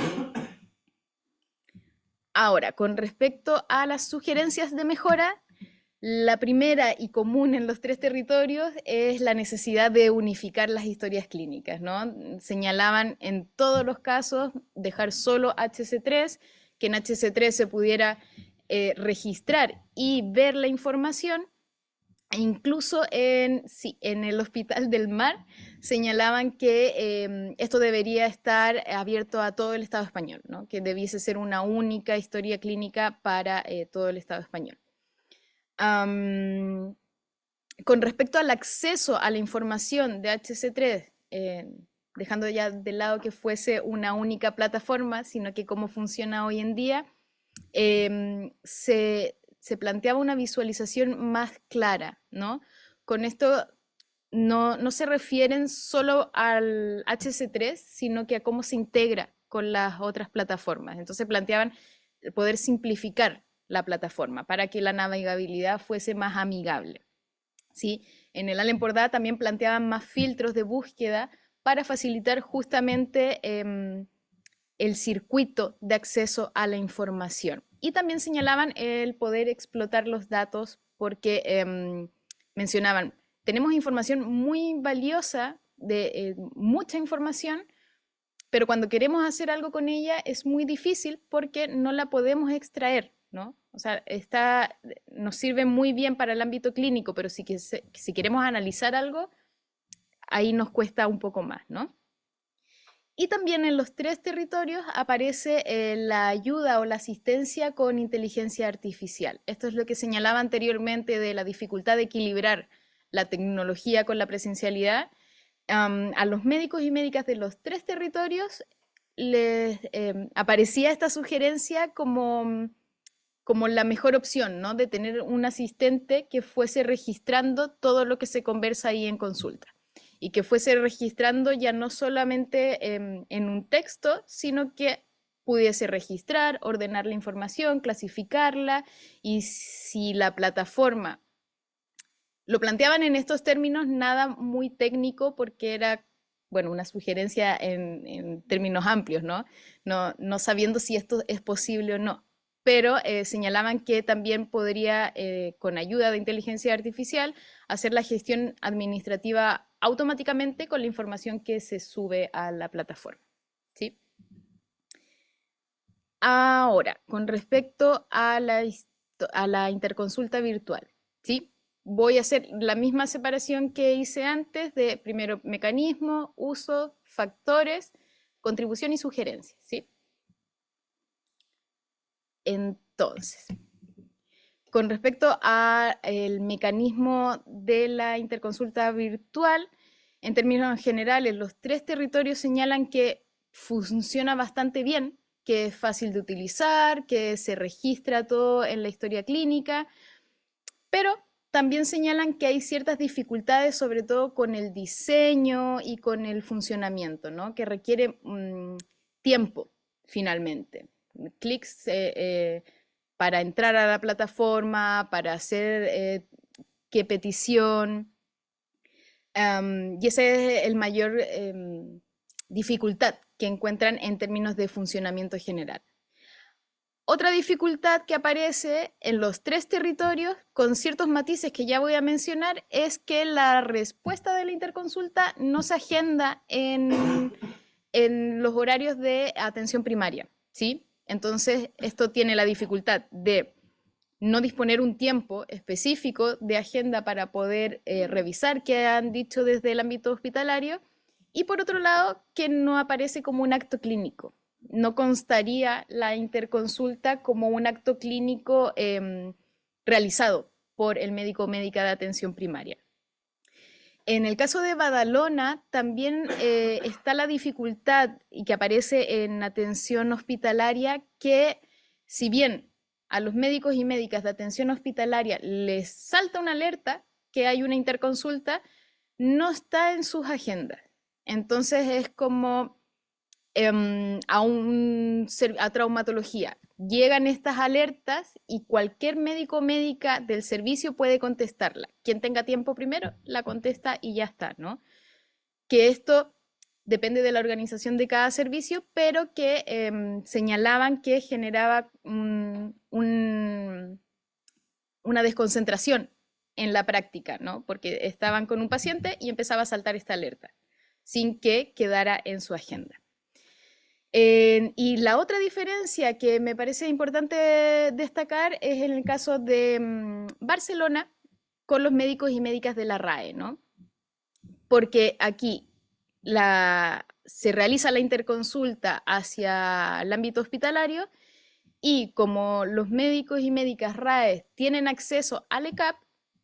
Ahora, con respecto a las sugerencias de mejora, la primera y común en los 3 territorios es la necesidad de unificar las historias clínicas, ¿no? Señalaban en todos los casos dejar solo HC3, que en HC3 se pudiera registrar y ver la información. E incluso en el Hospital del Mar señalaban que esto debería estar abierto a todo el Estado español, ¿no? Que debiese ser una única historia clínica para todo el Estado español. Con respecto al acceso a la información de HC3, dejando ya de lado que fuese una única plataforma, sino que cómo funciona hoy en día, se planteaba una visualización más clara, ¿no? Con esto no se refieren solo al HC3, sino que a cómo se integra con las otras plataformas. Entonces planteaban poder simplificar la plataforma para que la navegabilidad fuese más amigable, ¿sí? En el LALEN-PORDA también planteaban más filtros de búsqueda para facilitar justamente el circuito de acceso a la información. Y también señalaban el poder explotar los datos porque mencionaban, tenemos información muy valiosa, mucha información, pero cuando queremos hacer algo con ella es muy difícil porque no la podemos extraer, ¿no? O sea, nos sirve muy bien para el ámbito clínico, pero si queremos analizar algo, ahí nos cuesta un poco más, ¿no? Y también en los 3 territorios aparece la ayuda o la asistencia con inteligencia artificial. Esto es lo que señalaba anteriormente de la dificultad de equilibrar la tecnología con la presencialidad. A los médicos y médicas de los 3 territorios les aparecía esta sugerencia como la mejor opción, ¿no? De tener un asistente que fuese registrando todo lo que se conversa ahí en consulta y que fuese registrando ya no solamente en un texto, sino que pudiese registrar, ordenar la información, clasificarla, y si la plataforma lo planteaban en estos términos, nada muy técnico porque era, bueno, una sugerencia en términos amplios, ¿no? No sabiendo si esto es posible o no, pero señalaban que también podría, con ayuda de inteligencia artificial, hacer la gestión administrativa automáticamente con la información que se sube a la plataforma, ¿sí? Ahora, con respecto a la interconsulta virtual, ¿sí? Voy a hacer la misma separación que hice antes de primero mecanismo, uso, factores, contribución y sugerencia, ¿sí? Entonces, con respecto al mecanismo de la interconsulta virtual, en términos generales, los 3 territorios señalan que funciona bastante bien, que es fácil de utilizar, que se registra todo en la historia clínica, pero también señalan que hay ciertas dificultades, sobre todo con el diseño y con el funcionamiento, ¿no? Que requiere tiempo, finalmente. Clics para entrar a la plataforma, para hacer qué petición. Y esa es el mayor dificultad que encuentran en términos de funcionamiento general. Otra dificultad que aparece en los 3 territorios, con ciertos matices que ya voy a mencionar, es que la respuesta de la interconsulta no se agenda en los horarios de atención primaria, ¿sí? Entonces, esto tiene la dificultad de no disponer un tiempo específico de agenda para poder revisar qué han dicho desde el ámbito hospitalario, y por otro lado, que no aparece como un acto clínico. No constaría la interconsulta como un acto clínico realizado por el médico o médica de atención primaria. En el caso de Badalona también está la dificultad y que aparece en atención hospitalaria, que si bien a los médicos y médicas de atención hospitalaria les salta una alerta que hay una interconsulta, no está en sus agendas. Entonces es como a traumatología. Llegan estas alertas y cualquier médico o médica del servicio puede contestarla. Quien tenga tiempo primero la contesta y ya está, ¿no? Que esto depende de la organización de cada servicio, pero que señalaban que generaba una desconcentración en la práctica, ¿no? Porque estaban con un paciente y empezaba a saltar esta alerta, sin que quedara en su agenda. Y la otra diferencia que me parece importante destacar es en el caso de Barcelona con los médicos y médicas de la RAE, ¿no? Porque aquí se realiza la interconsulta hacia el ámbito hospitalario, y como los médicos y médicas RAE tienen acceso al ECAP,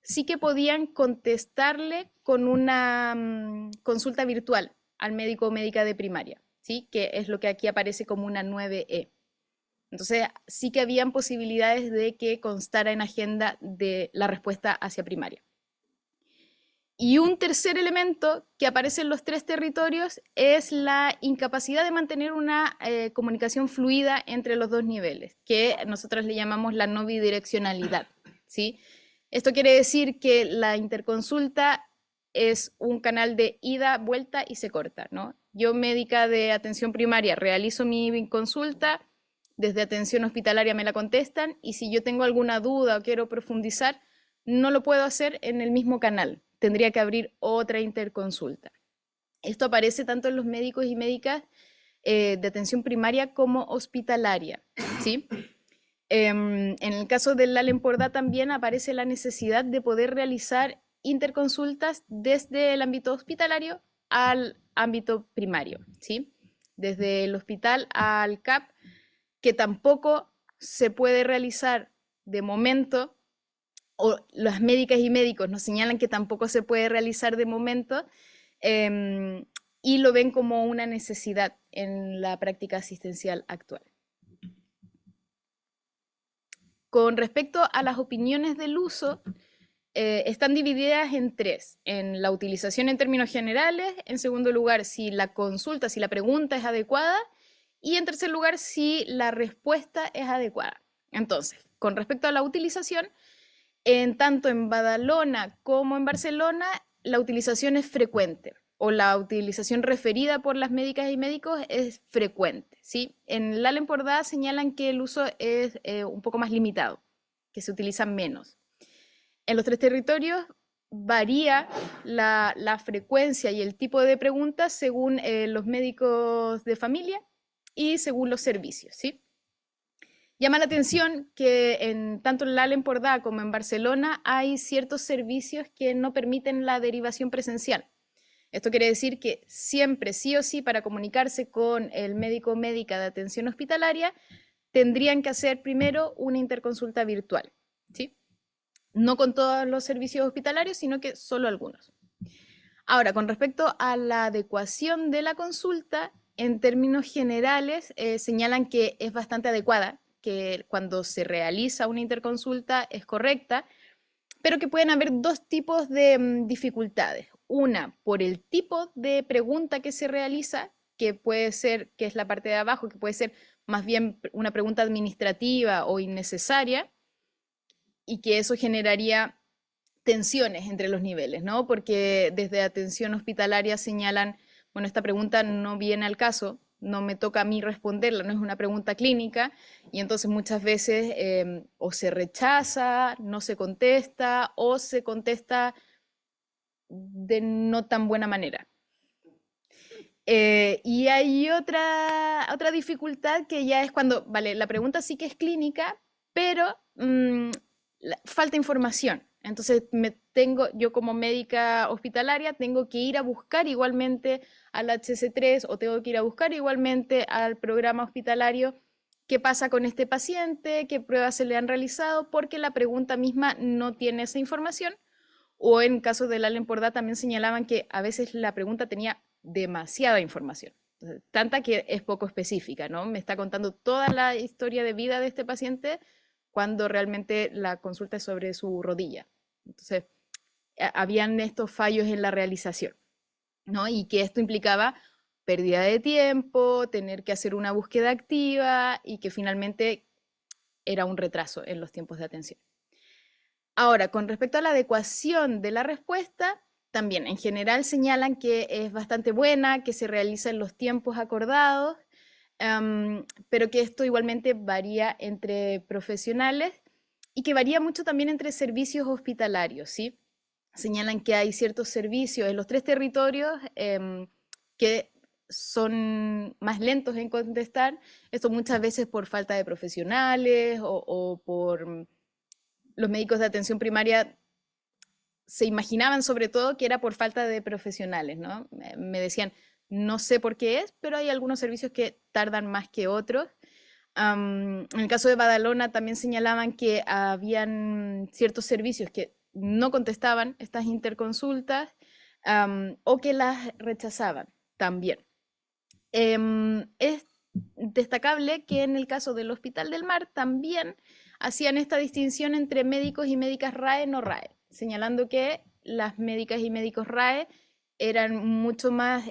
sí que podían contestarle con una consulta virtual al médico o médica de primaria, ¿sí? Que es lo que aquí aparece como una 9E. Entonces, sí que habían posibilidades de que constara en agenda de la respuesta hacia primaria. Y un tercer elemento que aparece en los 3 territorios es la incapacidad de mantener una comunicación fluida entre los 2 niveles, que nosotros le llamamos la no bidireccionalidad, ¿sí? Esto quiere decir que la interconsulta es un canal de ida, vuelta y se corta, ¿no? Yo, médica de atención primaria, realizo mi consulta, desde atención hospitalaria me la contestan, y si yo tengo alguna duda o quiero profundizar, no lo puedo hacer en el mismo canal. Tendría que abrir otra interconsulta. Esto aparece tanto en los médicos y médicas de atención primaria como hospitalaria, ¿sí? En el caso del LALEMPORDA también aparece la necesidad de poder realizar interconsultas desde el ámbito hospitalario al ámbito primario, ¿sí? Desde el hospital al CAP, que tampoco se puede realizar de momento, o las médicas y médicos nos señalan que tampoco se puede realizar de momento, y lo ven como una necesidad en la práctica asistencial actual. Con respecto a las opiniones del uso, están divididas en 3. En la utilización en términos generales, en segundo lugar, si la consulta, si la pregunta es adecuada, y en tercer lugar, si la respuesta es adecuada. Entonces, con respecto a la utilización, tanto en Badalona como en Barcelona, la utilización es frecuente, o la utilización referida por las médicas y médicos es frecuente, ¿sí? En LALEMPORDA señalan que el uso es un poco más limitado, que se utilizan menos. En los 3 territorios varía la frecuencia y el tipo de preguntas según los médicos de familia y según los servicios, ¿sí? Llama la atención que tanto en LALEMPORDA como en Barcelona hay ciertos servicios que no permiten la derivación presencial. Esto quiere decir que siempre, sí o sí, para comunicarse con el médico o médica de atención hospitalaria, tendrían que hacer primero una interconsulta virtual, ¿sí? No con todos los servicios hospitalarios, sino que solo algunos. Ahora, con respecto a la adecuación de la consulta, en términos generales, señalan que es bastante adecuada, que cuando se realiza una interconsulta es correcta, pero que pueden haber dos tipos de dificultades. Una, por el tipo de pregunta que se realiza, que puede ser, que es la parte de abajo, que puede ser más bien una pregunta administrativa o innecesaria, y que eso generaría tensiones entre los niveles, ¿no? Porque desde atención hospitalaria señalan, bueno, esta pregunta no viene al caso, no me toca a mí responderla, no es una pregunta clínica, y entonces muchas veces o se rechaza, no se contesta, o se contesta de no tan buena manera. Y hay otra dificultad que ya es cuando, vale, la pregunta sí que es clínica, pero falta información. Entonces yo como médica hospitalaria tengo que ir a buscar igualmente al HC3 o tengo que ir a buscar igualmente al programa hospitalario qué pasa con este paciente, qué pruebas se le han realizado, porque la pregunta misma no tiene esa información. O en caso del Allen por también señalaban que a veces la pregunta tenía demasiada información. Entonces, tanta que es poco específica, ¿no? Me está contando toda la historia de vida de este paciente cuando realmente la consulta es sobre su rodilla. Entonces, habían estos fallos en la realización, ¿no? Y que esto implicaba pérdida de tiempo, tener que hacer una búsqueda activa y que finalmente era un retraso en los tiempos de atención. Ahora, con respecto a la adecuación de la respuesta, también en general señalan que es bastante buena, que se realiza en los tiempos acordados, pero que esto igualmente varía entre profesionales y que varía mucho también entre servicios hospitalarios, ¿sí? Señalan que hay ciertos servicios en los 3 territorios que son más lentos en contestar, esto muchas veces por falta de profesionales o por los médicos de atención primaria se imaginaban sobre todo que era por falta de profesionales, ¿no? Me decían, no sé por qué es, pero hay algunos servicios que tardan más que otros. En el caso de Badalona también señalaban que habían ciertos servicios que no contestaban estas interconsultas o que las rechazaban también. Es destacable que en el caso del Hospital del Mar también hacían esta distinción entre médicos y médicas RAE no RAE, señalando que las médicas y médicos RAE eran mucho más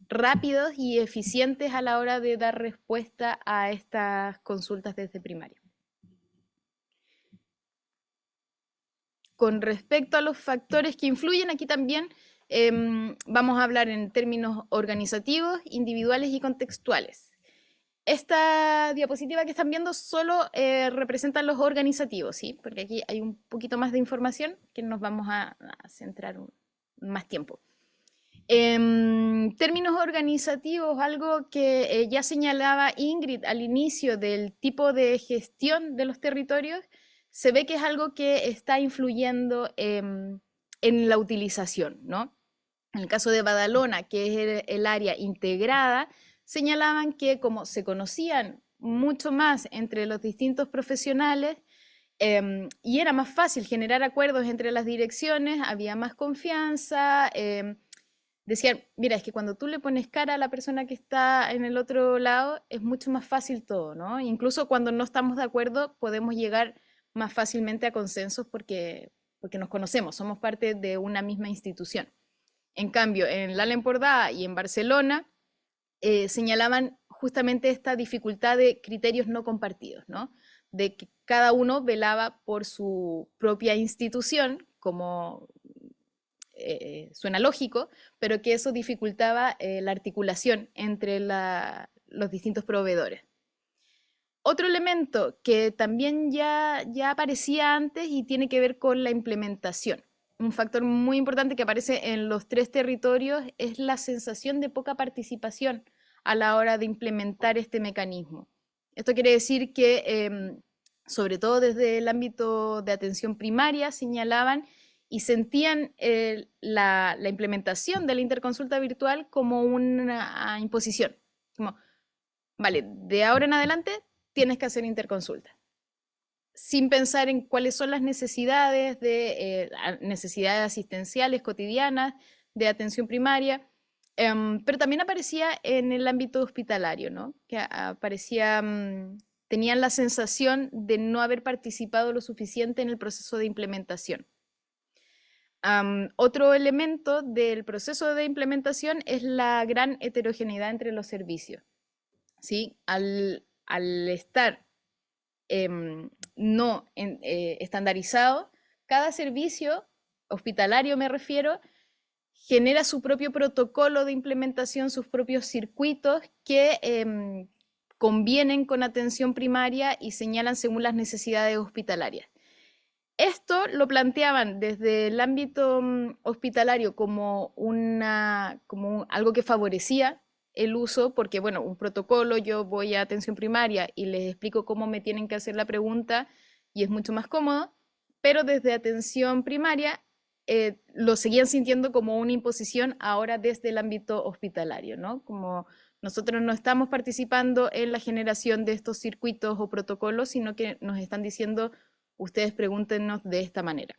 rápidos y eficientes a la hora de dar respuesta a estas consultas desde primaria. Con respecto a los factores que influyen, aquí también vamos a hablar en términos organizativos, individuales y contextuales. Esta diapositiva que están viendo solo representa los organizativos, ¿sí? Porque aquí hay un poquito más de información que nos vamos a centrar más tiempo. En términos organizativos, algo que ya señalaba Ingrid al inicio del tipo de gestión de los territorios, se ve que es algo que está influyendo en la utilización, ¿no? En el caso de Badalona, que es el área integrada, señalaban que como se conocían mucho más entre los distintos profesionales y era más fácil generar acuerdos entre las direcciones, había más confianza, decían, mira, es que cuando tú le pones cara a la persona que está en el otro lado, es mucho más fácil todo, ¿no? Incluso cuando no estamos de acuerdo, podemos llegar más fácilmente a consensos porque nos conocemos, somos parte de una misma institución. En cambio, en La Lempordà y en Barcelona señalaban justamente esta dificultad de criterios no compartidos, ¿no? De que cada uno velaba por su propia institución, como suena lógico, pero que eso dificultaba la articulación entre los distintos proveedores. Otro elemento que también ya aparecía antes y tiene que ver con la implementación. Un factor muy importante que aparece en los 3 territorios es la sensación de poca participación a la hora de implementar este mecanismo. Esto quiere decir que, sobre todo desde el ámbito de atención primaria, señalaban y sentían la implementación de la interconsulta virtual como una imposición. Como, vale, de ahora en adelante tienes que hacer interconsulta, sin pensar en cuáles son las necesidades necesidades asistenciales cotidianas, de atención primaria, pero también aparecía en el ámbito hospitalario, ¿no? Que aparecía, tenían la sensación de no haber participado lo suficiente en el proceso de implementación. Otro elemento del proceso de implementación es la gran heterogeneidad entre los servicios, ¿sí? Al estar no estandarizado, cada servicio hospitalario, me refiero, genera su propio protocolo de implementación, sus propios circuitos que convienen con atención primaria y señalan según las necesidades hospitalarias. Esto lo planteaban desde el ámbito hospitalario como algo que favorecía el uso, porque bueno, un protocolo, yo voy a atención primaria y les explico cómo me tienen que hacer la pregunta y es mucho más cómodo, pero desde atención primaria lo seguían sintiendo como una imposición ahora desde el ámbito hospitalario, ¿no? Como nosotros no estamos participando en la generación de estos circuitos o protocolos, sino que nos están diciendo, ustedes pregúntenos de esta manera.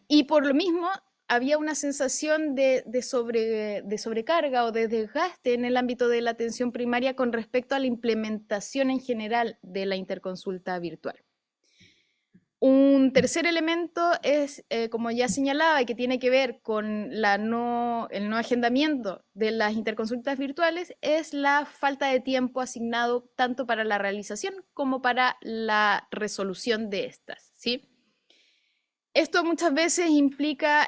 Y por lo mismo, había una sensación de sobrecarga o de desgaste en el ámbito de la atención primaria con respecto a la implementación en general de la interconsulta virtual. Un tercer elemento es, como ya señalaba, y que tiene que ver con el no agendamiento de las interconsultas virtuales, es la falta de tiempo asignado tanto para la realización como para la resolución de estas, ¿sí? Esto muchas veces implica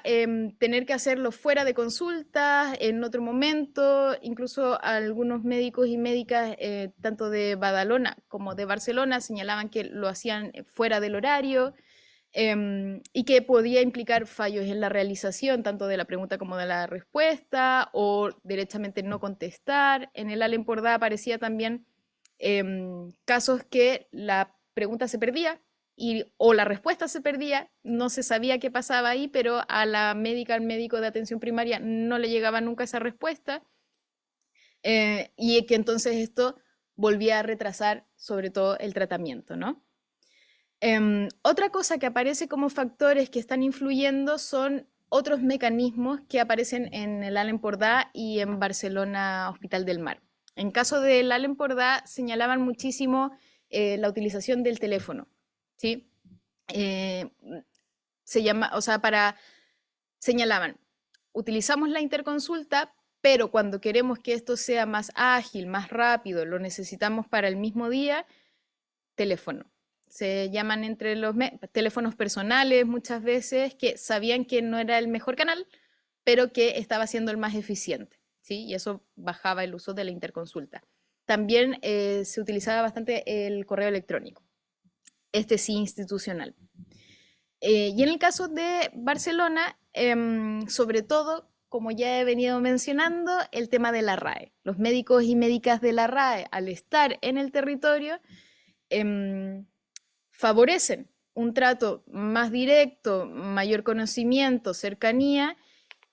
tener que hacerlo fuera de consultas, en otro momento, incluso algunos médicos y médicas, tanto de Badalona como de Barcelona, señalaban que lo hacían fuera del horario y que podía implicar fallos en la realización, tanto de la pregunta como de la respuesta, o derechamente no contestar. En el Alempordà aparecía también casos que la pregunta se perdía, o la respuesta se perdía, no se sabía qué pasaba ahí, pero a la médica, al médico de atención primaria no le llegaba nunca esa respuesta, y que entonces esto volvía a retrasar sobre todo el tratamiento, ¿no? Otra cosa que aparece como factores que están influyendo son otros mecanismos que aparecen en el Alempordà y en Barcelona Hospital del Mar. En caso del Alempordà señalaban muchísimo la utilización del teléfono, ¿sí? Señalaban, utilizamos la interconsulta, pero cuando queremos que esto sea más ágil, más rápido, lo necesitamos para el mismo día, teléfono. Se llaman entre los teléfonos personales muchas veces, que sabían que no era el mejor canal, pero que estaba siendo el más eficiente, ¿sí? Y eso bajaba el uso de la interconsulta. También se utilizaba bastante el correo electrónico, este sí institucional. Y en el caso de Barcelona, sobre todo, como ya he venido mencionando, el tema de la RAE. Los médicos y médicas de la RAE, al estar en el territorio, favorecen un trato más directo, mayor conocimiento, cercanía,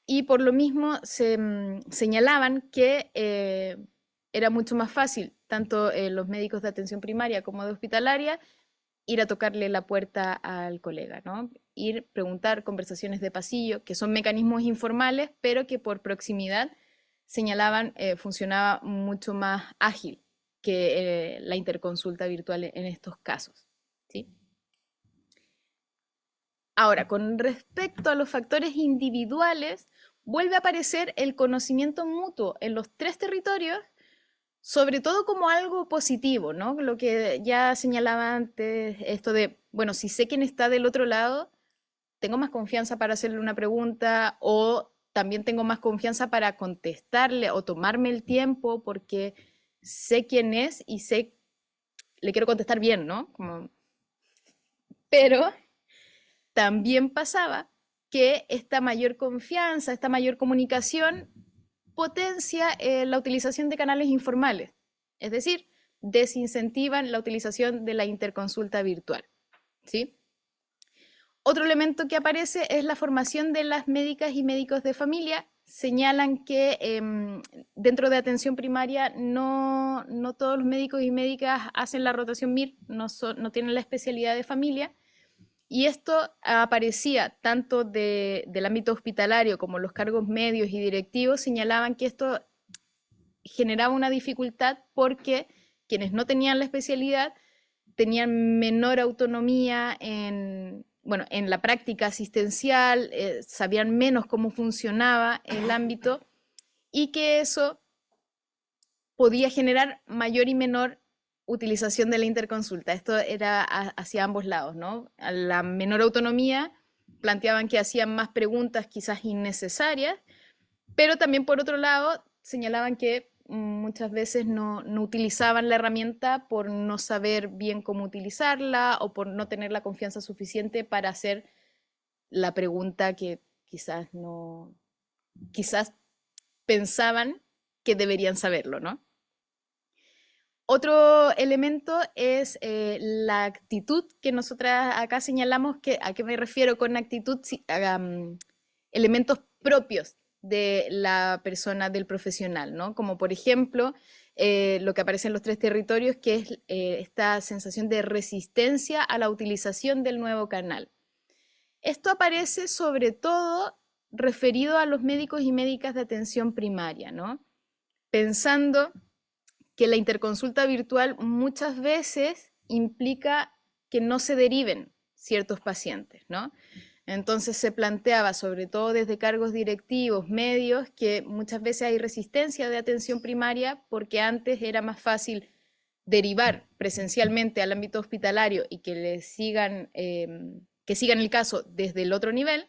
y por lo mismo se señalaban que era mucho más fácil, tanto los médicos de atención primaria como de hospitalaria, ir a tocarle la puerta al colega, ¿no? Ir, preguntar, conversaciones de pasillo, que son mecanismos informales, pero que por proximidad señalaban funcionaba mucho más ágil que la interconsulta virtual en estos casos, ¿sí? Ahora, con respecto a los factores individuales, vuelve a aparecer el conocimiento mutuo en los tres territorios, sobre todo como algo positivo, ¿no? Lo que ya señalaba antes, esto de, bueno, si sé quién está del otro lado, tengo más confianza para hacerle una pregunta, o también tengo más confianza para contestarle o tomarme el tiempo porque sé quién es y le quiero contestar bien, ¿no? Pero también pasaba que esta mayor confianza, esta mayor comunicación potencia la utilización de canales informales, es decir, desincentivan la utilización de la interconsulta virtual, ¿sí? Otro elemento que aparece es la formación de las médicas y médicos de familia. Señalan que dentro de atención primaria no todos los médicos y médicas hacen la rotación MIR, no tienen la especialidad de familia. Y esto aparecía tanto del ámbito hospitalario como los cargos medios y directivos, señalaban que esto generaba una dificultad porque quienes no tenían la especialidad tenían menor autonomía en la práctica asistencial, sabían menos cómo funcionaba el ámbito y que eso podía generar mayor y menor utilización de la interconsulta. Esto era hacia ambos lados, ¿no? A la menor autonomía planteaban que hacían más preguntas quizás innecesarias, pero también por otro lado señalaban que muchas veces no utilizaban la herramienta por no saber bien cómo utilizarla o por no tener la confianza suficiente para hacer la pregunta que quizás pensaban que deberían saberlo, ¿no? Otro elemento es la actitud que nosotras acá señalamos. ¿A qué me refiero con actitud? Elementos propios de la persona, del profesional, ¿no? Como por ejemplo, lo que aparece en los 3 territorios, que es esta sensación de resistencia a la utilización del nuevo canal. Esto aparece sobre todo referido a los médicos y médicas de atención primaria, ¿no? Pensando que la interconsulta virtual muchas veces implica que no se deriven ciertos pacientes, ¿no? Entonces se planteaba, sobre todo desde cargos directivos, medios, que muchas veces hay resistencia de atención primaria porque antes era más fácil derivar presencialmente al ámbito hospitalario y que sigan el caso desde el otro nivel,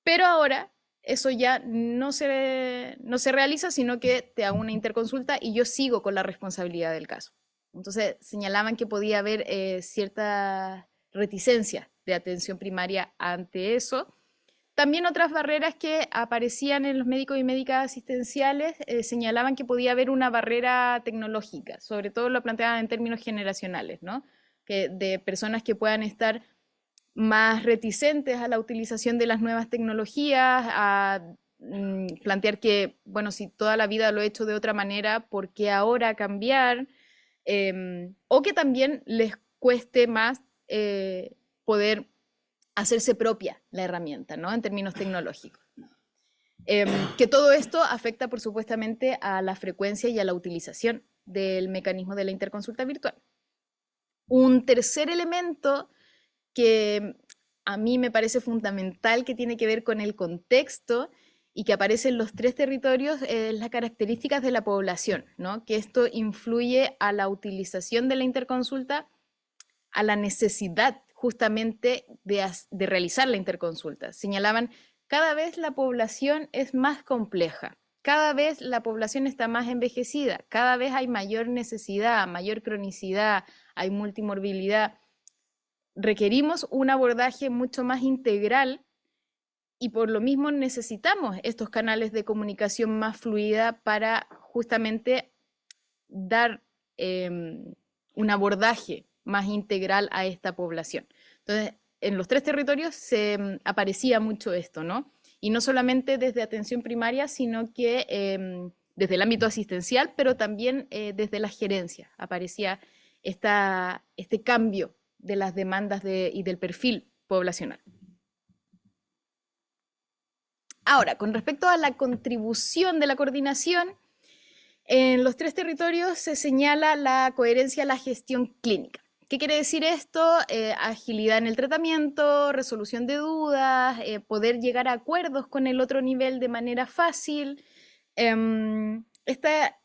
pero ahora eso ya no se realiza, sino que te hago una interconsulta y yo sigo con la responsabilidad del caso. Entonces señalaban que podía haber cierta reticencia de atención primaria ante eso. También otras barreras que aparecían en los médicos y médicas asistenciales señalaban que podía haber una barrera tecnológica, sobre todo lo planteaban en términos generacionales, ¿no? De personas que puedan estar más reticentes a la utilización de las nuevas tecnologías, a plantear que, bueno, si toda la vida lo he hecho de otra manera, ¿por qué ahora cambiar? O que también les cueste más poder hacerse propia la herramienta, ¿no? En términos tecnológicos. Que todo esto afecta, por supuestamente, a la frecuencia y a la utilización del mecanismo de la interconsulta virtual. Un tercer elemento que a mí me parece fundamental, que tiene que ver con el contexto y que aparece en los 3 territorios, las características de la población, ¿no? Que esto influye a la utilización de la interconsulta, a la necesidad justamente de realizar la interconsulta. Señalaban, cada vez la población es más compleja, cada vez la población está más envejecida, cada vez hay mayor necesidad, mayor cronicidad, hay multimorbilidad. Requerimos un abordaje mucho más integral y por lo mismo necesitamos estos canales de comunicación más fluida para justamente dar un abordaje más integral a esta población. Entonces, en los 3 territorios se aparecía mucho esto, ¿no? Y no solamente desde atención primaria, sino que desde el ámbito asistencial, pero también desde las gerencias aparecía este cambio de las demandas y del perfil poblacional. Ahora, con respecto a la contribución de la coordinación, en los 3 territorios se señala la coherencia a la gestión clínica. ¿Qué quiere decir esto? Agilidad en el tratamiento, resolución de dudas, poder llegar a acuerdos con el otro nivel de manera fácil. Esta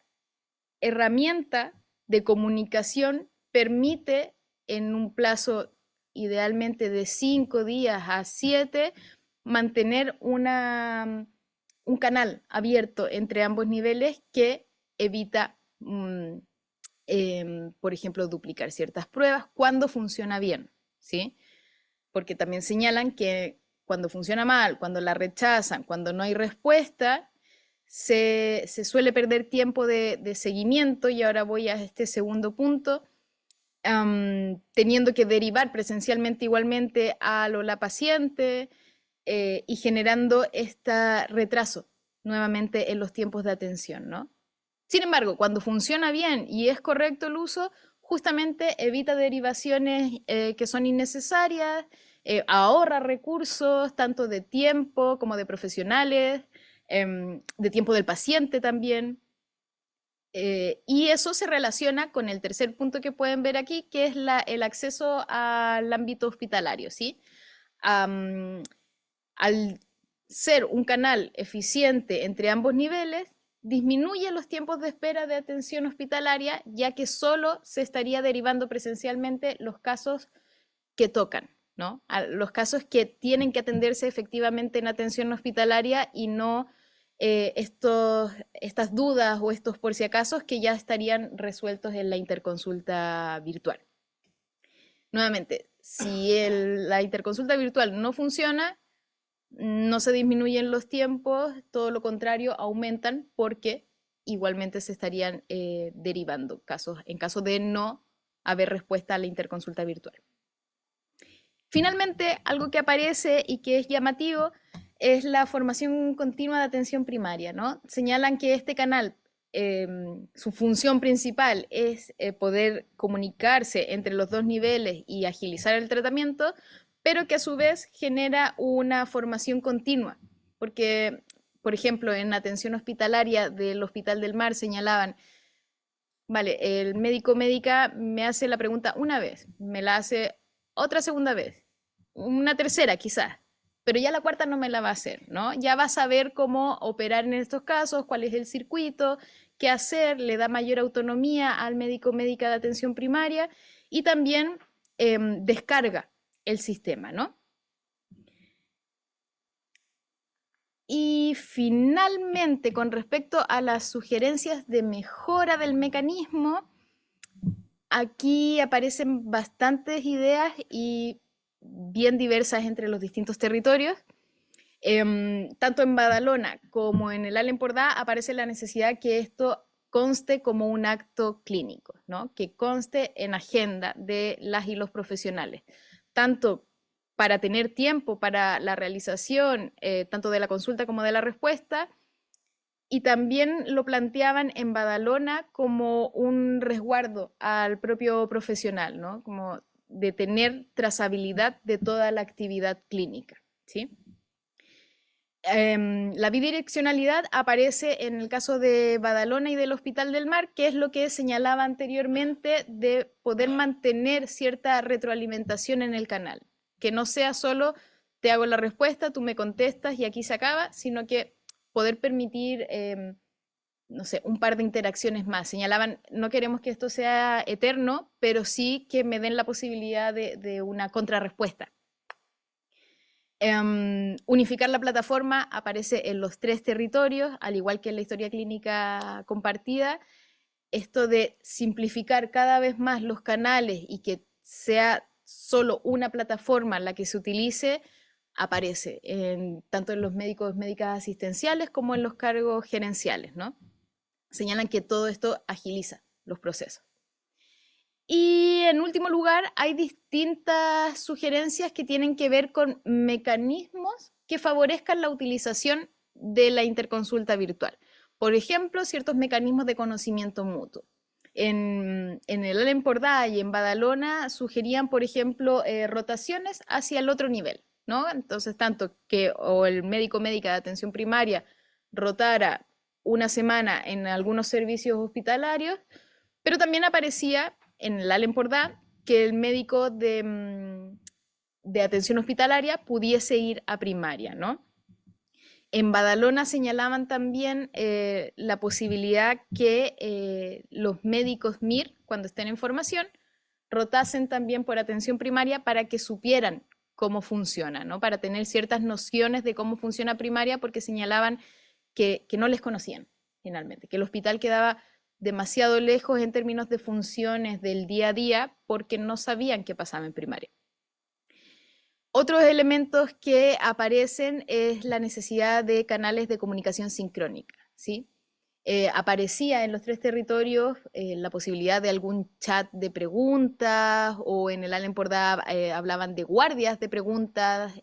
herramienta de comunicación permite en un plazo idealmente de 5 días a 7, mantener un canal abierto entre ambos niveles que evita, por ejemplo, duplicar ciertas pruebas cuando funciona bien, ¿sí? Porque también señalan que cuando funciona mal, cuando la rechazan, cuando no hay respuesta, se suele perder tiempo de seguimiento, y ahora voy a este segundo punto. teniendo que derivar presencialmente igualmente al o la paciente y generando este retraso nuevamente en los tiempos de atención, ¿no? Sin embargo, cuando funciona bien y es correcto el uso, justamente evita derivaciones que son innecesarias, ahorra recursos tanto de tiempo como de profesionales, de tiempo del paciente también. Y eso se relaciona con el tercer punto que pueden ver aquí, que es el acceso al ámbito hospitalario, ¿sí? Al ser un canal eficiente entre ambos niveles, disminuye los tiempos de espera de atención hospitalaria, ya que solo se estaría derivando presencialmente los casos que tocan, ¿no? Los casos que tienen que atenderse efectivamente en atención hospitalaria y no estas dudas o estos por si acaso que ya estarían resueltos en la interconsulta virtual. Nuevamente, si la interconsulta virtual no funciona, no se disminuyen los tiempos, todo lo contrario, aumentan porque igualmente se estarían derivando casos en caso de no haber respuesta a la interconsulta virtual. Finalmente, algo que aparece y que es llamativo es la formación continua de atención primaria, ¿no? Señalan que este canal, su función principal es poder comunicarse entre los dos niveles y agilizar el tratamiento, pero que a su vez genera una formación continua, porque, por ejemplo, en atención hospitalaria del Hospital del Mar señalaban, vale, el médico médica me hace la pregunta una vez, me la hace otra segunda vez, una tercera quizás, pero ya la cuarta no me la va a hacer, ¿no? Ya va a saber cómo operar en estos casos, cuál es el circuito, qué hacer, le da mayor autonomía al médico médica de atención primaria y también descarga el sistema, ¿no? Y finalmente, con respecto a las sugerencias de mejora del mecanismo, aquí aparecen bastantes ideas y bien diversas entre los distintos territorios. Tanto en Badalona como en el Allen Pordá aparece la necesidad que esto conste como un acto clínico, ¿no? Que conste en agenda de las y los profesionales, tanto para tener tiempo para la realización tanto de la consulta como de la respuesta, y también lo planteaban en Badalona como un resguardo al propio profesional, ¿no? Como de tener trazabilidad de toda la actividad clínica, ¿sí? La bidireccionalidad aparece en el caso de Badalona y del Hospital del Mar, que es lo que señalaba anteriormente de poder mantener cierta retroalimentación en el canal, que no sea solo te hago la respuesta, tú me contestas y aquí se acaba, sino que poder permitir, no sé, un par de interacciones más. Señalaban, no queremos que esto sea eterno, pero sí que me den la posibilidad de una contrarrespuesta. Unificar la plataforma aparece en los 3 territorios, al igual que en la historia clínica compartida. Esto de simplificar cada vez más los canales y que sea solo una plataforma la que se utilice, aparece tanto en los médicas asistenciales como en los cargos gerenciales, ¿no? Señalan que todo esto agiliza los procesos. Y en último lugar, hay distintas sugerencias que tienen que ver con mecanismos que favorezcan la utilización de la interconsulta virtual. Por ejemplo, ciertos mecanismos de conocimiento mutuo. En el Allen Pordá y en Badalona sugerían, por ejemplo, rotaciones hacia el otro nivel, ¿no? Entonces, tanto que o el médico médica de atención primaria rotara una semana en algunos servicios hospitalarios, pero también aparecía en el Allen Pordá que el médico de atención hospitalaria pudiese ir a primaria, ¿no? En Badalona señalaban también la posibilidad que los médicos MIR, cuando estén en formación, rotasen también por atención primaria para que supieran cómo funciona, ¿no? Para tener ciertas nociones de cómo funciona primaria, porque señalaban que no les conocían finalmente, que el hospital quedaba demasiado lejos en términos de funciones del día a día porque no sabían qué pasaba en primaria. Otros elementos que aparecen es la necesidad de canales de comunicación sincrónica, ¿sí? aparecía en los 3 territorios la posibilidad de algún chat de preguntas, o en el Allen Pordá hablaban de guardias de preguntas.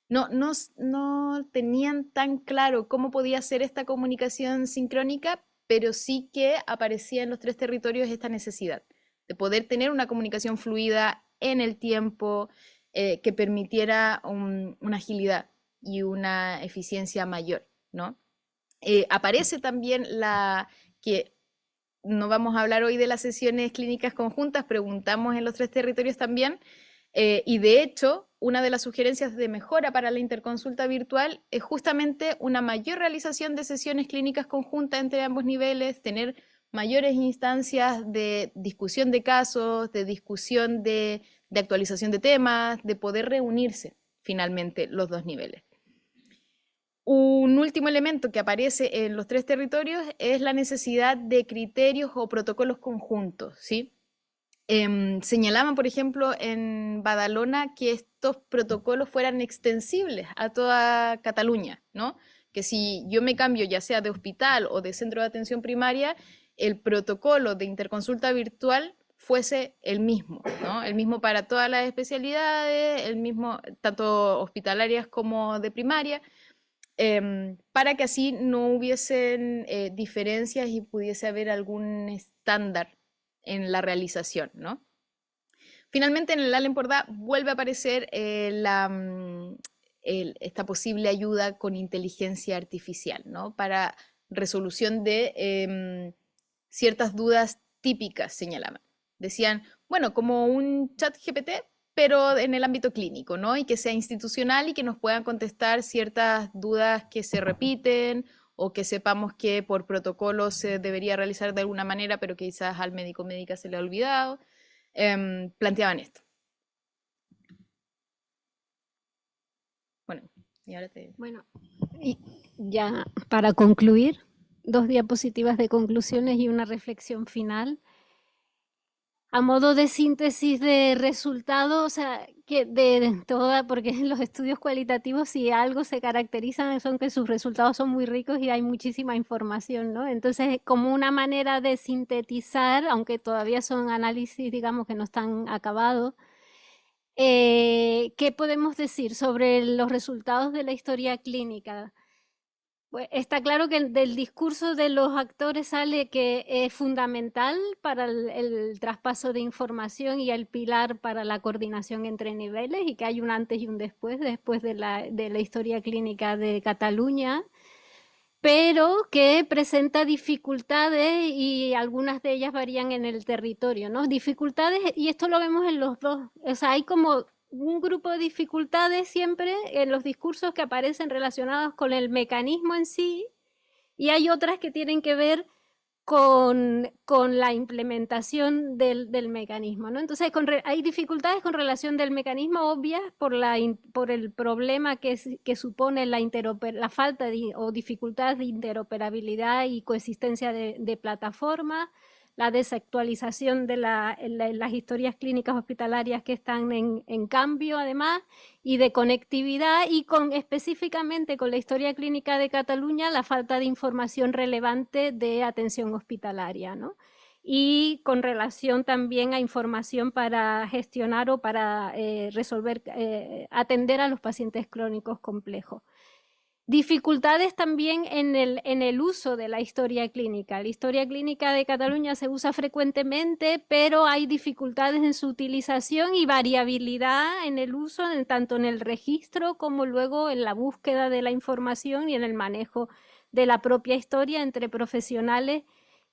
No tenían tan claro cómo podía ser esta comunicación sincrónica, pero sí que aparecía en los 3 territorios esta necesidad de poder tener una comunicación fluida en el tiempo, que permitiera una agilidad y una eficiencia mayor, ¿no? Aparece también que no vamos a hablar hoy de las sesiones clínicas conjuntas, preguntamos en los 3 territorios también, y de hecho, una de las sugerencias de mejora para la interconsulta virtual es justamente una mayor realización de sesiones clínicas conjuntas entre ambos niveles, tener mayores instancias de discusión de casos, de discusión de actualización de temas, de poder reunirse finalmente los 2 niveles. Un último elemento que aparece en los 3 territorios es la necesidad de criterios o protocolos conjuntos, ¿sí? Señalaban, por ejemplo, en Badalona que estos protocolos fueran extensibles a toda Cataluña, ¿no? Que si yo me cambio ya sea de hospital o de centro de atención primaria, el protocolo de interconsulta virtual fuese el mismo, ¿no? El mismo para todas las especialidades, el mismo tanto hospitalarias como de primaria, para que así no hubiesen diferencias y pudiese haber algún estándar en la realización, ¿no? Finalmente, en el Allen Pordá vuelve a aparecer esta posible ayuda con inteligencia artificial, ¿no? Para resolución de ciertas dudas típicas, señalaban. Decían, bueno, como un chat GPT, pero en el ámbito clínico, ¿no? Y que sea institucional y que nos puedan contestar ciertas dudas que se repiten, o que sepamos que por protocolo se debería realizar de alguna manera, pero que quizás al médico o médica se le ha olvidado. Planteaban esto. Bueno, y ahora te... Bueno, y ya para concluir, 2 diapositivas de conclusiones y una reflexión final. A modo de síntesis de resultados, o sea, que de toda, porque los estudios cualitativos, si algo se caracterizan, son que sus resultados son muy ricos y hay muchísima información, ¿no? Entonces, como una manera de sintetizar, aunque todavía son análisis, digamos, que no están acabados, ¿qué podemos decir sobre los resultados de la historia clínica? Pues está claro que del discurso de los actores sale que es fundamental para el traspaso de información y el pilar para la coordinación entre niveles, y que hay un antes y un después de la historia clínica de Cataluña, pero que presenta dificultades y algunas de ellas varían en el territorio, ¿no? Dificultades, y esto lo vemos en los 2, o sea, hay como un grupo de dificultades siempre en los discursos que aparecen relacionados con el mecanismo en sí, y hay otras que tienen que ver con la implementación del mecanismo, ¿no? Entonces hay dificultades con relación del mecanismo obvias por el problema que supone la falta o dificultad de interoperabilidad y coexistencia de plataformas, la desactualización de las historias clínicas hospitalarias que están en cambio, además, y de conectividad, y específicamente con la historia clínica de Cataluña, la falta de información relevante de atención hospitalaria, ¿no? Y con relación también a información para gestionar o para atender a los pacientes crónicos complejos. Dificultades también en el uso de la historia clínica. La historia clínica de Cataluña se usa frecuentemente, pero hay dificultades en su utilización y variabilidad en el uso, tanto en el registro como luego en la búsqueda de la información y en el manejo de la propia historia entre profesionales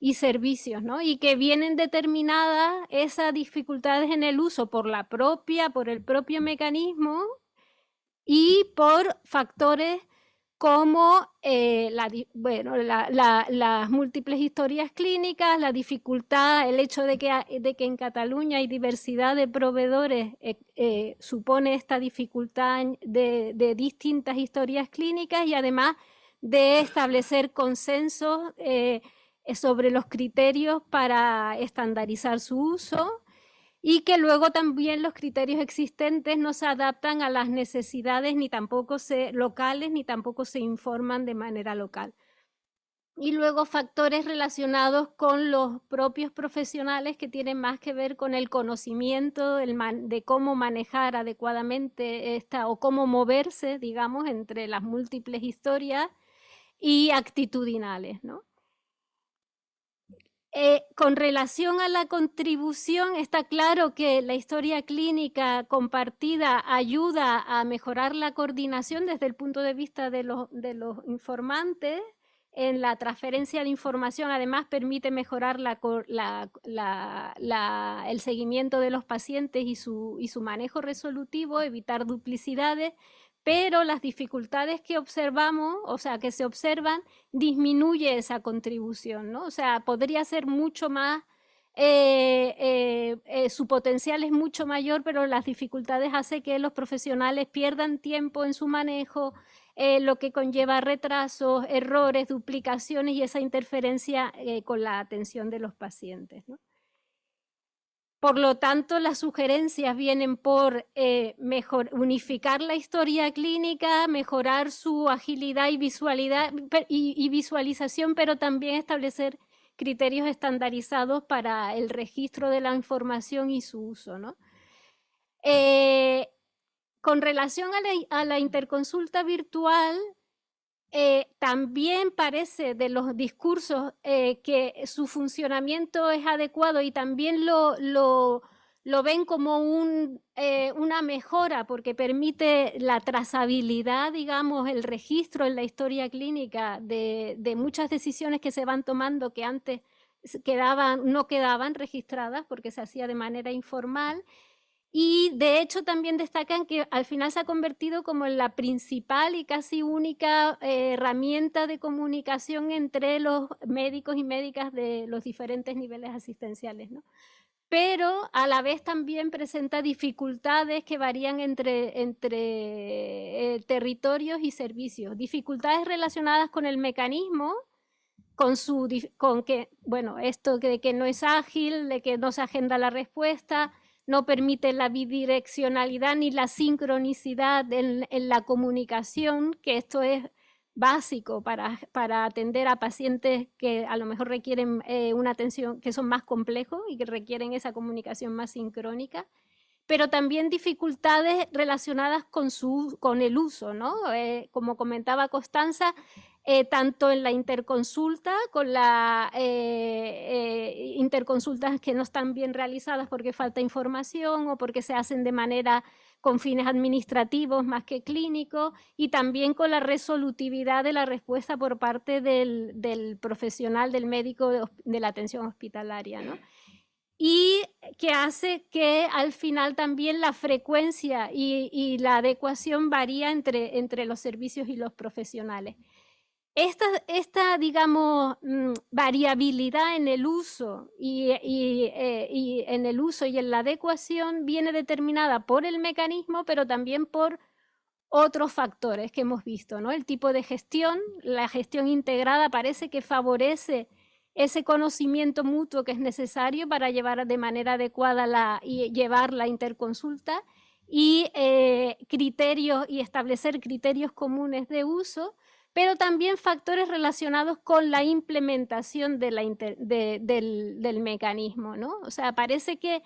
y servicios, ¿no? Y que vienen determinadas esas dificultades en el uso por el propio mecanismo y por factores como las múltiples historias clínicas, la dificultad, el hecho de que en Cataluña hay diversidad de proveedores supone esta dificultad de distintas historias clínicas, y además de establecer consensos sobre los criterios para estandarizar su uso, y que luego también los criterios existentes no se adaptan a las necesidades locales, ni tampoco se informan de manera local. Y luego factores relacionados con los propios profesionales que tienen más que ver con el conocimiento de cómo manejar adecuadamente o cómo moverse, digamos, entre las múltiples historias y actitudinales, ¿no? Con relación a la contribución, está claro que la historia clínica compartida ayuda a mejorar la coordinación desde el punto de vista de los informantes. En la transferencia de información, además, permite mejorar el seguimiento de los pacientes y su manejo resolutivo, evitar duplicidades, pero las dificultades que observamos, o sea, que se observan, disminuye esa contribución, ¿no? O sea, podría ser mucho más, su potencial es mucho mayor, pero las dificultades hacen que los profesionales pierdan tiempo en su manejo, lo que conlleva retrasos, errores, duplicaciones y esa interferencia con la atención de los pacientes, ¿no? Por lo tanto, las sugerencias vienen por unificar la historia clínica, mejorar su agilidad y visualización, pero también establecer criterios estandarizados para el registro de la información y su uso, ¿no? Con relación a la interconsulta virtual, también parece de los discursos que su funcionamiento es adecuado y también lo ven como una mejora porque permite la trazabilidad, digamos, el registro en la historia clínica de muchas decisiones que se van tomando que antes no quedaban registradas porque se hacía de manera informal. Y de hecho también destacan que al final se ha convertido como en la principal y casi única herramienta de comunicación entre los médicos y médicas de los diferentes niveles asistenciales, ¿no? Pero a la vez también presenta dificultades que varían entre territorios y servicios. Dificultades relacionadas con el mecanismo, con que, bueno, esto de que no es ágil, de que no se agenda la respuesta, no permite la bidireccionalidad ni la sincronicidad en la comunicación, que esto es básico para atender a pacientes que a lo mejor requieren una atención, que son más complejos y que requieren esa comunicación más sincrónica, pero también dificultades relacionadas con el uso, ¿no? Como comentaba Constanza, tanto en la interconsulta, con las interconsultas que no están bien realizadas porque falta información o porque se hacen de manera con fines administrativos más que clínicos, y también con la resolutividad de la respuesta por parte del profesional, del médico de la atención hospitalaria, ¿no? Y que hace que al final también la frecuencia y la adecuación varía entre los servicios y los profesionales. Esta digamos, variabilidad en el uso y en el uso y en la adecuación viene determinada por el mecanismo, pero también por otros factores que hemos visto, ¿no? El tipo de gestión, la gestión integrada parece que favorece ese conocimiento mutuo que es necesario para llevar de manera adecuada y llevar la interconsulta y criterios y establecer criterios comunes de uso, pero también factores relacionados con la implementación del mecanismo, ¿no? O sea, parece que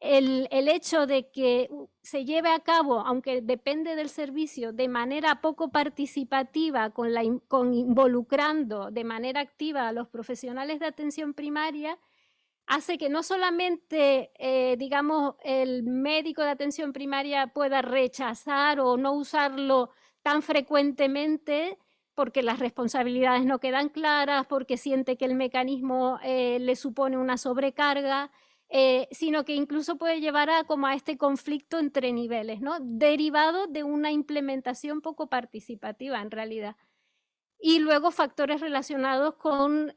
el hecho de que se lleve a cabo, aunque depende del servicio, de manera poco participativa, con involucrando de manera activa a los profesionales de atención primaria, hace que no solamente, digamos, el médico de atención primaria pueda rechazar o no usarlo tan frecuentemente porque las responsabilidades no quedan claras, porque siente que el mecanismo le supone una sobrecarga, sino que incluso puede llevar como a este conflicto entre niveles, ¿no? Derivado de una implementación poco participativa en realidad. Y luego factores relacionados con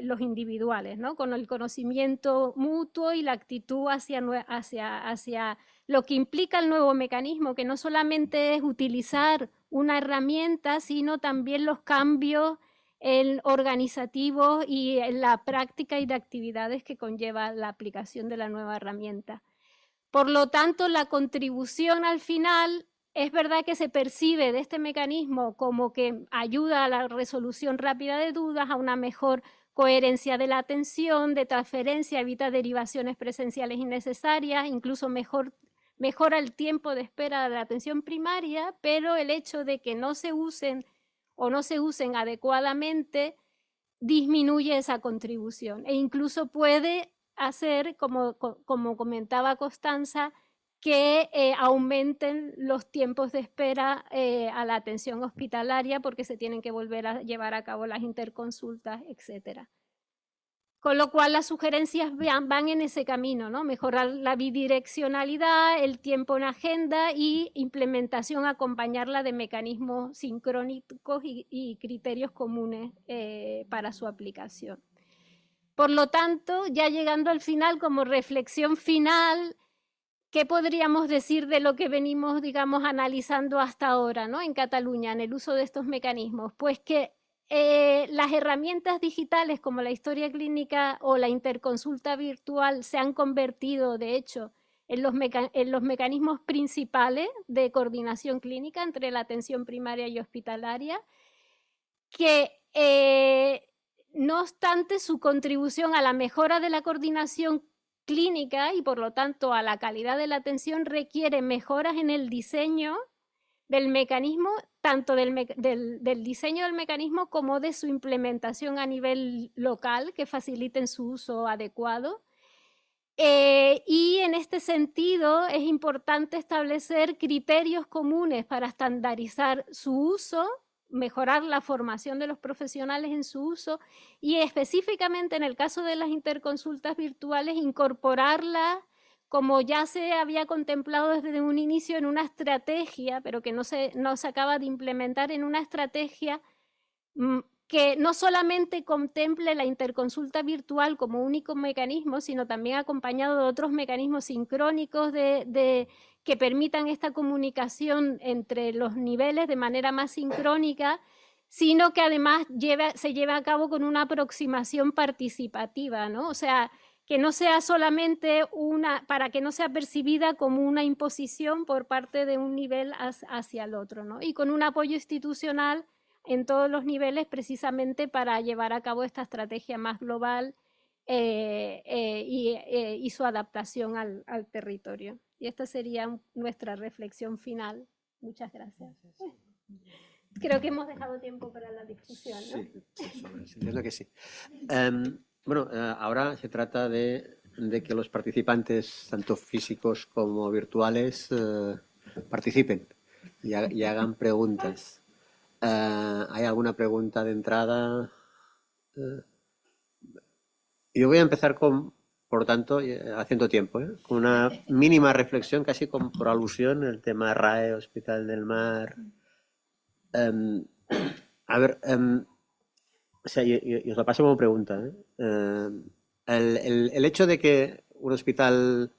los individuales, ¿no? Con el conocimiento mutuo y la actitud hacia lo que implica el nuevo mecanismo, que no solamente es utilizar una herramienta, sino también los cambios organizativos y en la práctica y de actividades que conlleva la aplicación de la nueva herramienta. Por lo tanto, la contribución al final es verdad que se percibe de este mecanismo como que ayuda a la resolución rápida de dudas, a una mejor coherencia de la atención, de transferencia, evita derivaciones presenciales innecesarias, incluso mejora el tiempo de espera de la atención primaria, pero el hecho de que no se usen o no se usen adecuadamente disminuye esa contribución e incluso puede hacer, como comentaba Constanza, que aumenten los tiempos de espera a la atención hospitalaria porque se tienen que volver a llevar a cabo las interconsultas, etcétera. Con lo cual las sugerencias van en ese camino, ¿no? Mejorar la bidireccionalidad, el tiempo en agenda y implementación, acompañarla de mecanismos sincrónicos y criterios comunes para su aplicación. Por lo tanto, ya llegando al final, como reflexión final, ¿qué podríamos decir de lo que venimos, digamos, analizando hasta ahora, ¿no? En Cataluña, en el uso de estos mecanismos? Pues que las herramientas digitales como la historia clínica o la interconsulta virtual se han convertido, de hecho, en los mecanismos principales de coordinación clínica entre la atención primaria y hospitalaria, que no obstante su contribución a la mejora de la coordinación clínica y por lo tanto a la calidad de la atención requiere mejoras en el diseño del mecanismo, tanto del diseño del mecanismo como de su implementación a nivel local, que faciliten su uso adecuado. Y en este sentido es importante establecer criterios comunes para estandarizar su uso, mejorar la formación de los profesionales en su uso y específicamente en el caso de las interconsultas virtuales incorporarlas como ya se había contemplado desde un inicio en una estrategia, pero que no se acaba de implementar en una estrategia que no solamente contemple la interconsulta virtual como único mecanismo, sino también acompañado de otros mecanismos sincrónicos que permitan esta comunicación entre los niveles de manera más sincrónica, sino que además se lleve a cabo con una aproximación participativa, ¿no? O sea, que no sea solamente para que no sea percibida como una imposición por parte de un nivel hacia el otro, ¿no? Y con un apoyo institucional en todos los niveles precisamente para llevar a cabo esta estrategia más global y su adaptación al territorio. Y esta sería nuestra reflexión final. Muchas gracias. Creo que hemos dejado tiempo para la discusión, ¿no? Sí, entiendo que sí. Bueno, ahora se trata de que los participantes, tanto físicos como virtuales, participen y hagan preguntas. ¿Hay alguna pregunta de entrada? Yo voy a empezar por tanto, haciendo tiempo, con una mínima reflexión, casi por alusión, el tema RAE, Hospital del Mar. A ver, o sea, y os la paso como pregunta. El hecho de que un hospital,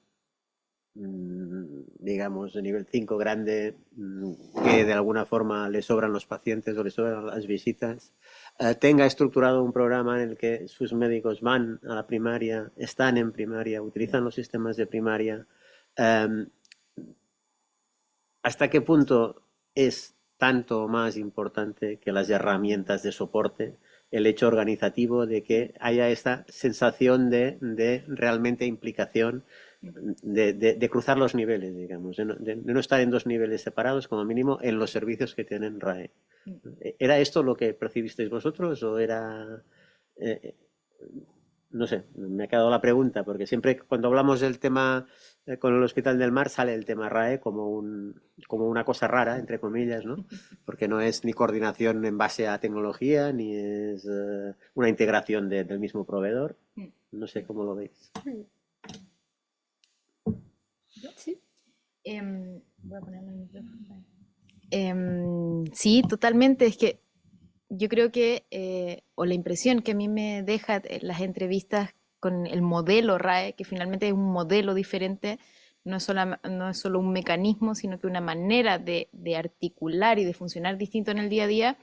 digamos, de nivel 5 grande, que de alguna forma le sobran los pacientes o le sobran las visitas, tenga estructurado un programa en el que sus médicos van a la primaria, están en primaria, utilizan los sistemas de primaria, ¿hasta qué punto es tanto más importante que las herramientas de soporte el hecho organizativo de que haya esta sensación de realmente implicación, de cruzar los niveles, digamos, de no estar en dos niveles separados, como mínimo, en los servicios que tienen RAE? ¿Era esto lo que percibisteis vosotros o era...? No sé, me ha quedado la pregunta, porque siempre cuando hablamos del tema con el Hospital del Mar sale el tema RAE como una cosa rara, entre comillas, ¿no? Porque no es ni coordinación en base a tecnología, ni es una integración del mismo proveedor. No sé cómo lo veis. Sí. Voy a ponerme el micrófono. Sí, totalmente. Es que yo creo que, o la impresión que a mí me deja las entrevistas con el modelo RAE, que finalmente es un modelo diferente, no es solo un mecanismo, sino que una manera de articular y de funcionar distinto en el día a día,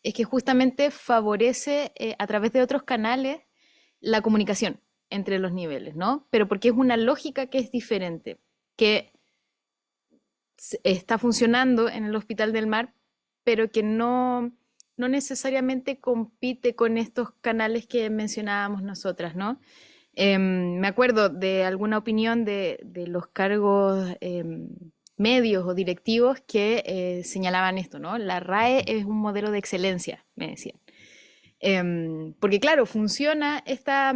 es que justamente favorece a través de otros canales la comunicación entre los niveles, ¿no? Pero porque es una lógica que es diferente, que está funcionando en el Hospital del Mar, pero que no necesariamente compite con estos canales que mencionábamos nosotras, ¿no? Me acuerdo de alguna opinión de los cargos medios o directivos que señalaban esto, ¿no? La RAE es un modelo de excelencia, me decían. Porque claro, funciona esta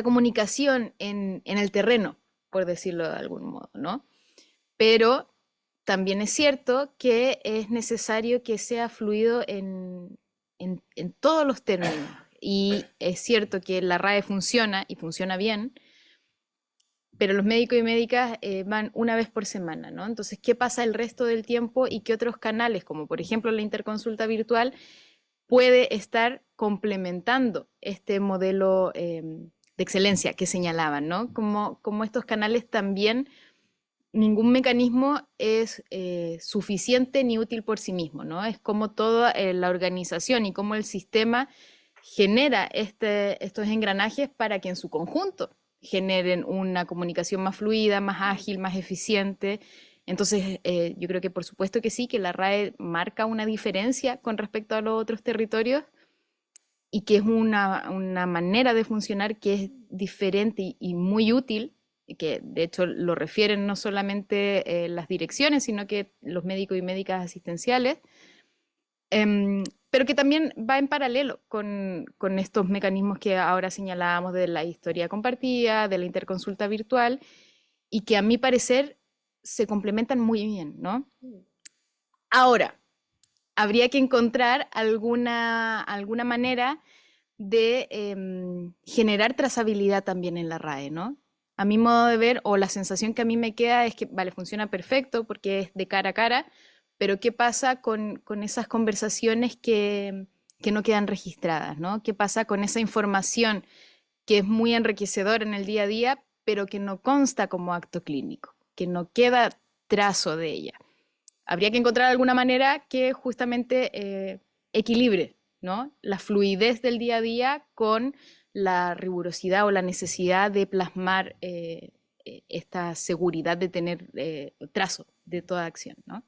comunicación en el terreno, por decirlo de algún modo, ¿no? Pero también es cierto que es necesario que sea fluido en todos los términos. Y es cierto que la RAE funciona y funciona bien, pero los médicos y médicas van una vez por semana, ¿no? Entonces, ¿qué pasa el resto del tiempo y qué otros canales, como por ejemplo la interconsulta virtual, puede estar complementando este modelo de excelencia que señalaban, ¿no? Como estos canales también, ningún mecanismo es suficiente ni útil por sí mismo, ¿no? Es como toda la organización y cómo el sistema genera estos engranajes para que en su conjunto generen una comunicación más fluida, más ágil, más eficiente. Entonces, yo creo que por supuesto que sí, que la RAE marca una diferencia con respecto a los otros territorios y que es una manera de funcionar que es diferente y muy útil, y que de hecho lo refieren no solamente las direcciones, sino que los médicos y médicas asistenciales, pero que también va en paralelo con estos mecanismos que ahora señalábamos de la historia compartida, de la interconsulta virtual, y que a mi parecer se complementan muy bien, ¿no? Ahora, habría que encontrar alguna manera de generar trazabilidad también en la RAE, ¿no? A mi modo de ver, o la sensación que a mí me queda es que, vale, funciona perfecto porque es de cara a cara, pero ¿qué pasa con esas conversaciones que no quedan registradas, ¿no? ¿Qué pasa con esa información que es muy enriquecedora en el día a día, pero que no consta como acto clínico, que no queda trazo de ella? Habría que encontrar alguna manera que justamente equilibre, ¿no? La fluidez del día a día con la rigurosidad o la necesidad de plasmar esta seguridad de tener trazo de toda acción, ¿no?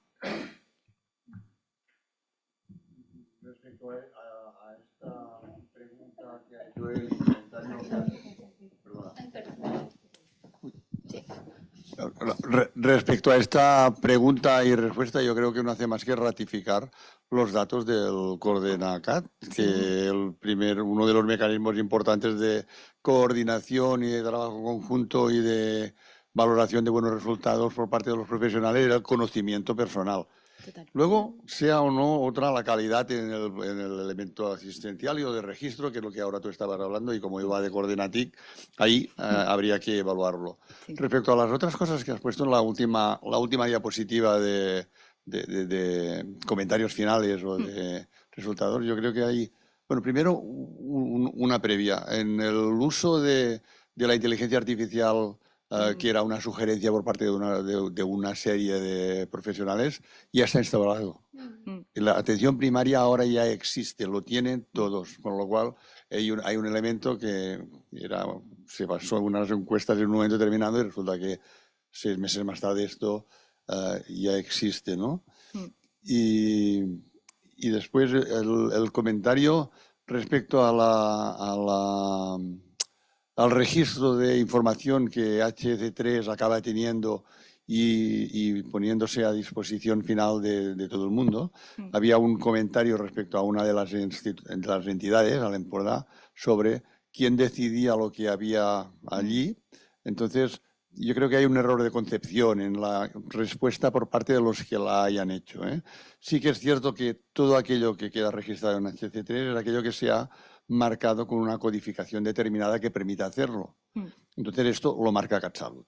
Respecto a esta pregunta que ha hecho el comentario, respecto a esta pregunta y respuesta, yo creo que no hace más que ratificar los datos del Coordenacat, que uno de los mecanismos importantes de coordinación y de trabajo conjunto y de valoración de buenos resultados por parte de los profesionales era el conocimiento personal. Total. Luego, sea o no otra la calidad en el elemento asistencial y o de registro, que es lo que ahora tú estabas hablando, y como iba de Coordenatic, ahí habría que evaluarlo. Sí. Respecto a las otras cosas que has puesto en la última diapositiva de comentarios finales o de resultados, yo creo que hay, bueno, primero una previa. En el uso de la inteligencia artificial, que era una sugerencia por parte de una serie de profesionales, ya está instalado. La atención primaria ahora ya existe, lo tienen todos, con lo cual hay un elemento que se basó en unas encuestas en un momento determinado y resulta que 6 meses más tarde esto ya existe, ¿no? Y después el comentario respecto al registro de información que HC3 acaba teniendo y poniéndose a disposición final de todo el mundo. Había un comentario respecto a una de las entidades, al Empordà, sobre quién decidía lo que había allí. Entonces, yo creo que hay un error de concepción en la respuesta por parte de los que la hayan hecho, ¿eh? Sí que es cierto que todo aquello que queda registrado en HC3 es aquello que se ha marcado con una codificación determinada que permita hacerlo. Entonces esto lo marca CatSalut.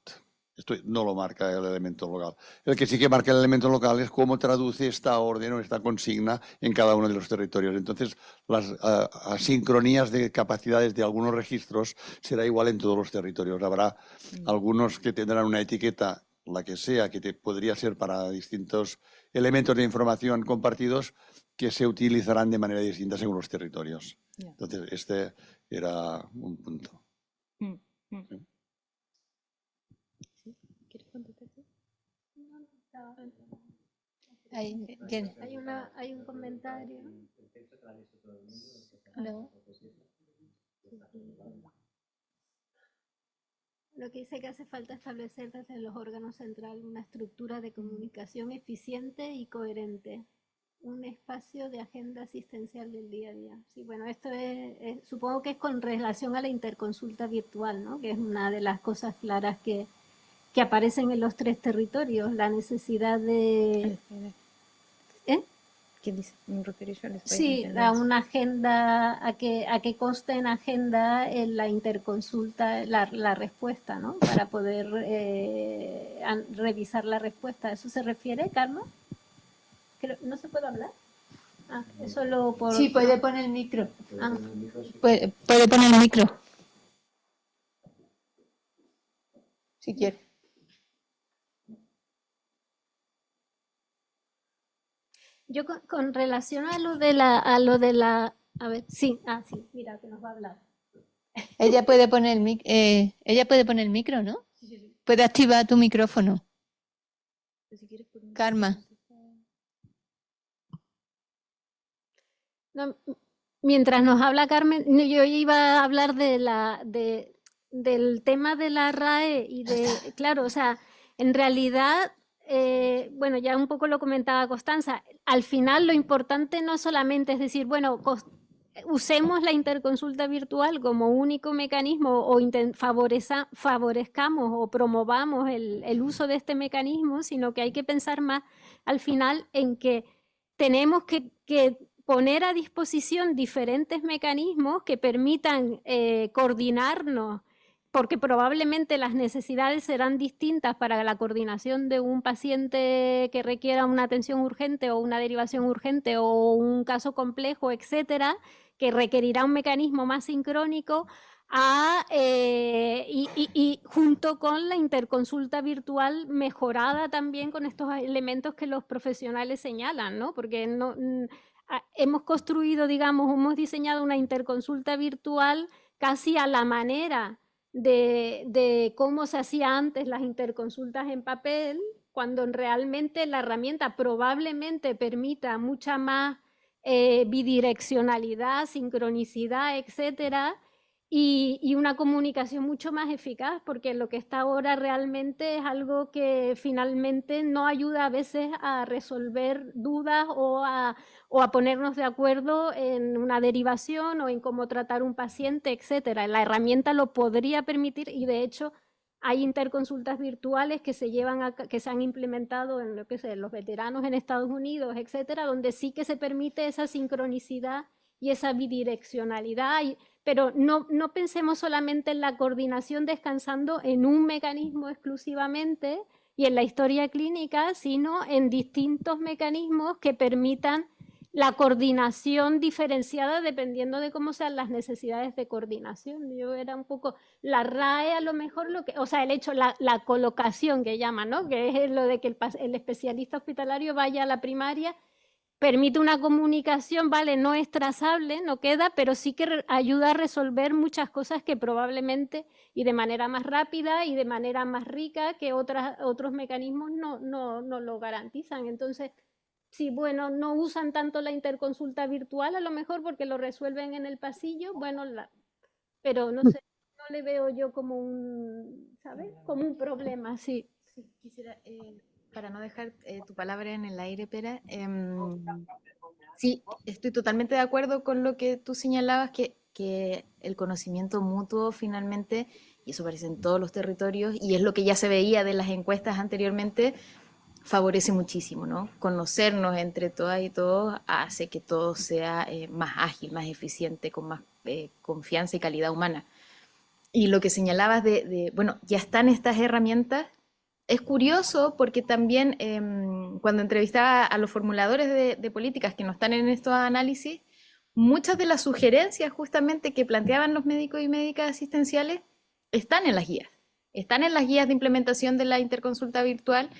Esto no lo marca el elemento local. El que sí que marca el elemento local es cómo traduce esta orden o esta consigna en cada uno de los territorios. Entonces, las asincronías de capacidades de algunos registros será igual en todos los territorios. Habrá algunos que tendrán una etiqueta, la que sea, que podría ser para distintos elementos de información compartidos, que se utilizarán de manera distinta según los territorios. Entonces, este era un punto. ¿Quieres contestar tú? Hay un comentario. No. Lo que dice que hace falta establecer desde los órganos centrales una estructura de comunicación eficiente y coherente, un espacio de agenda asistencial del día a día. Sí, bueno, esto supongo que es con relación a la interconsulta virtual, ¿no? Que es una de las cosas claras que aparecen en los 3 territorios, la necesidad de... ¿Eh? ¿Qué dice? Me refiero yo a los Sí, a una agenda, a que conste en agenda en la interconsulta la respuesta, ¿no? Para poder revisar la respuesta. ¿A eso se refiere, Carmen? ¿No se puede hablar? Ah, es solo por... Sí, puede poner el micro. Ah. Puede poner el micro. Si quiere. Yo con relación a lo de la, a ver, sí, sí, mira que nos va a hablar. Ella puede poner el micro, ¿no? Sí. Puede activar tu micrófono. Karma. No, mientras nos habla Carmen, yo iba a hablar del tema de la RAE y claro, o sea, en realidad, bueno, ya un poco lo comentaba Constanza, al final lo importante no solamente es decir, bueno, usemos la interconsulta virtual como único mecanismo o favorezcamos o promovamos el uso de este mecanismo, sino que hay que pensar más al final en que tenemos que poner a disposición diferentes mecanismos que permitan coordinarnos, porque probablemente las necesidades serán distintas para la coordinación de un paciente que requiera una atención urgente o una derivación urgente o un caso complejo, etcétera, que requerirá un mecanismo más sincrónico y junto con la interconsulta virtual mejorada también con estos elementos que los profesionales señalan, ¿no? Porque hemos construido, digamos, hemos diseñado una interconsulta virtual casi a la manera de cómo se hacía antes las interconsultas en papel, cuando realmente la herramienta probablemente permita mucha más bidireccionalidad, sincronicidad, etcétera, y una comunicación mucho más eficaz, porque lo que está ahora realmente es algo que finalmente no ayuda a veces a resolver dudas o a ponernos de acuerdo en una derivación o en cómo tratar un paciente, etcétera. La herramienta lo podría permitir y de hecho hay interconsultas virtuales que se han implementado en los veteranos en Estados Unidos, etcétera, donde sí que se permite esa sincronicidad y esa bidireccionalidad, pero no pensemos solamente en la coordinación descansando en un mecanismo exclusivamente y en la historia clínica, sino en distintos mecanismos que permitan la coordinación diferenciada dependiendo de cómo sean las necesidades de coordinación. Yo era un poco, la RAE a lo mejor, o sea, el hecho, la colocación que llaman, ¿no? Que es lo de que el especialista hospitalario vaya a la primaria, permite una comunicación, vale, no es trazable, no queda, pero sí que ayuda a resolver muchas cosas que probablemente y de manera más rápida y de manera más rica que otros mecanismos no lo garantizan. Entonces, sí, bueno, no usan tanto la interconsulta virtual, a lo mejor porque lo resuelven en el pasillo, bueno, pero no sé, no le veo yo como ¿sabes? Como un problema, sí. Sí, quisiera, para no dejar tu palabra en el aire, Pera, sí, estoy totalmente de acuerdo con lo que tú señalabas, que el conocimiento mutuo finalmente, y eso aparece en todos los territorios, y es lo que ya se veía de las encuestas anteriormente, favorece muchísimo, ¿no? Conocernos entre todas y todos hace que todo sea más ágil, más eficiente, con más confianza y calidad humana. Y lo que señalabas bueno, ya están estas herramientas. Es curioso porque también cuando entrevistaba a los formuladores de políticas que no están en estos análisis, muchas de las sugerencias justamente que planteaban los médicos y médicas asistenciales están en las guías. Están en las guías de implementación de la interconsulta virtual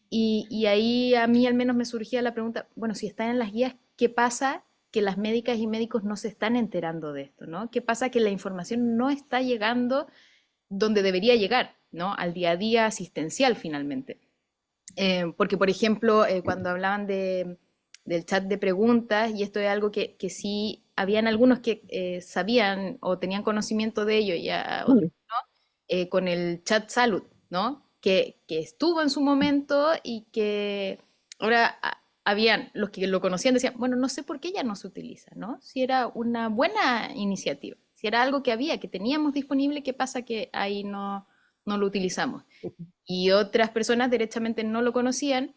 y ahí a mí al menos me surgía la pregunta, bueno, si están en las guías, ¿qué pasa que las médicas y médicos no se están enterando de esto, ¿no? ¿Qué pasa que la información no está llegando donde debería llegar, ¿no? Al día a día asistencial finalmente. Porque, por ejemplo, cuando hablaban del chat de preguntas, y esto es algo que sí, habían algunos que sabían o tenían conocimiento de ello, ya otros no, con el chat salud, ¿no? Que estuvo en su momento y que ahora habían los que lo conocían, decían, bueno, no sé por qué ya no se utiliza, ¿no? Si era una buena iniciativa, si era algo que había, que teníamos disponible, ¿qué pasa que ahí no lo utilizamos? Y otras personas derechamente no lo conocían,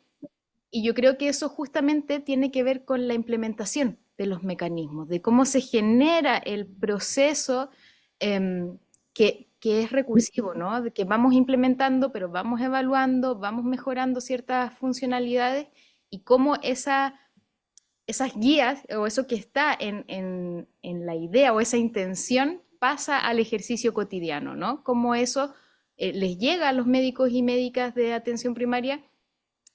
y yo creo que eso justamente tiene que ver con la implementación de los mecanismos, de cómo se genera el proceso que es recursivo, ¿no? De que vamos implementando, pero vamos evaluando, vamos mejorando ciertas funcionalidades, y cómo esas guías o eso que está en la idea o esa intención pasa al ejercicio cotidiano, ¿no? Cómo eso les llega a los médicos y médicas de atención primaria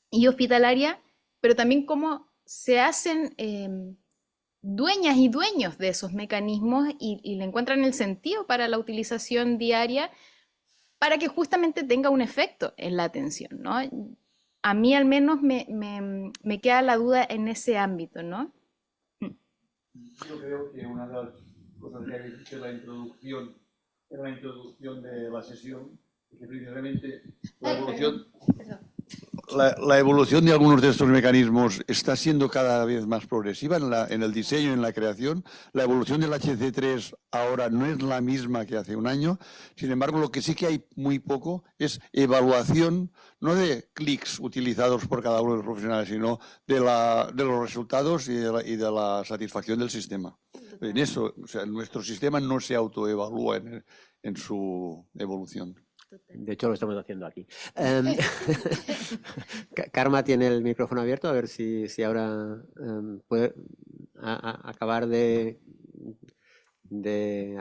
y hospitalaria, pero también cómo se hacen dueñas y dueños de esos mecanismos y le encuentran el sentido para la utilización diaria para que justamente tenga un efecto en la atención, ¿no? A mí al menos me queda la duda en ese ámbito, ¿no? Yo creo que una de las cosas que habéis dicho en la introducción de la sesión, que precisamente la evolución de algunos de estos mecanismos está siendo cada vez más progresiva en el diseño, en la creación. La evolución del HC3 ahora no es la misma que hace un año. Sin embargo, lo que sí que hay muy poco es evaluación, no de clics utilizados por cada uno de los profesionales, sino de los resultados y de la satisfacción del sistema. En eso, o sea, nuestro sistema no se autoevalúa en su evolución. De hecho, lo estamos haciendo aquí. Karma tiene el micrófono abierto, a ver si ahora puede acabar de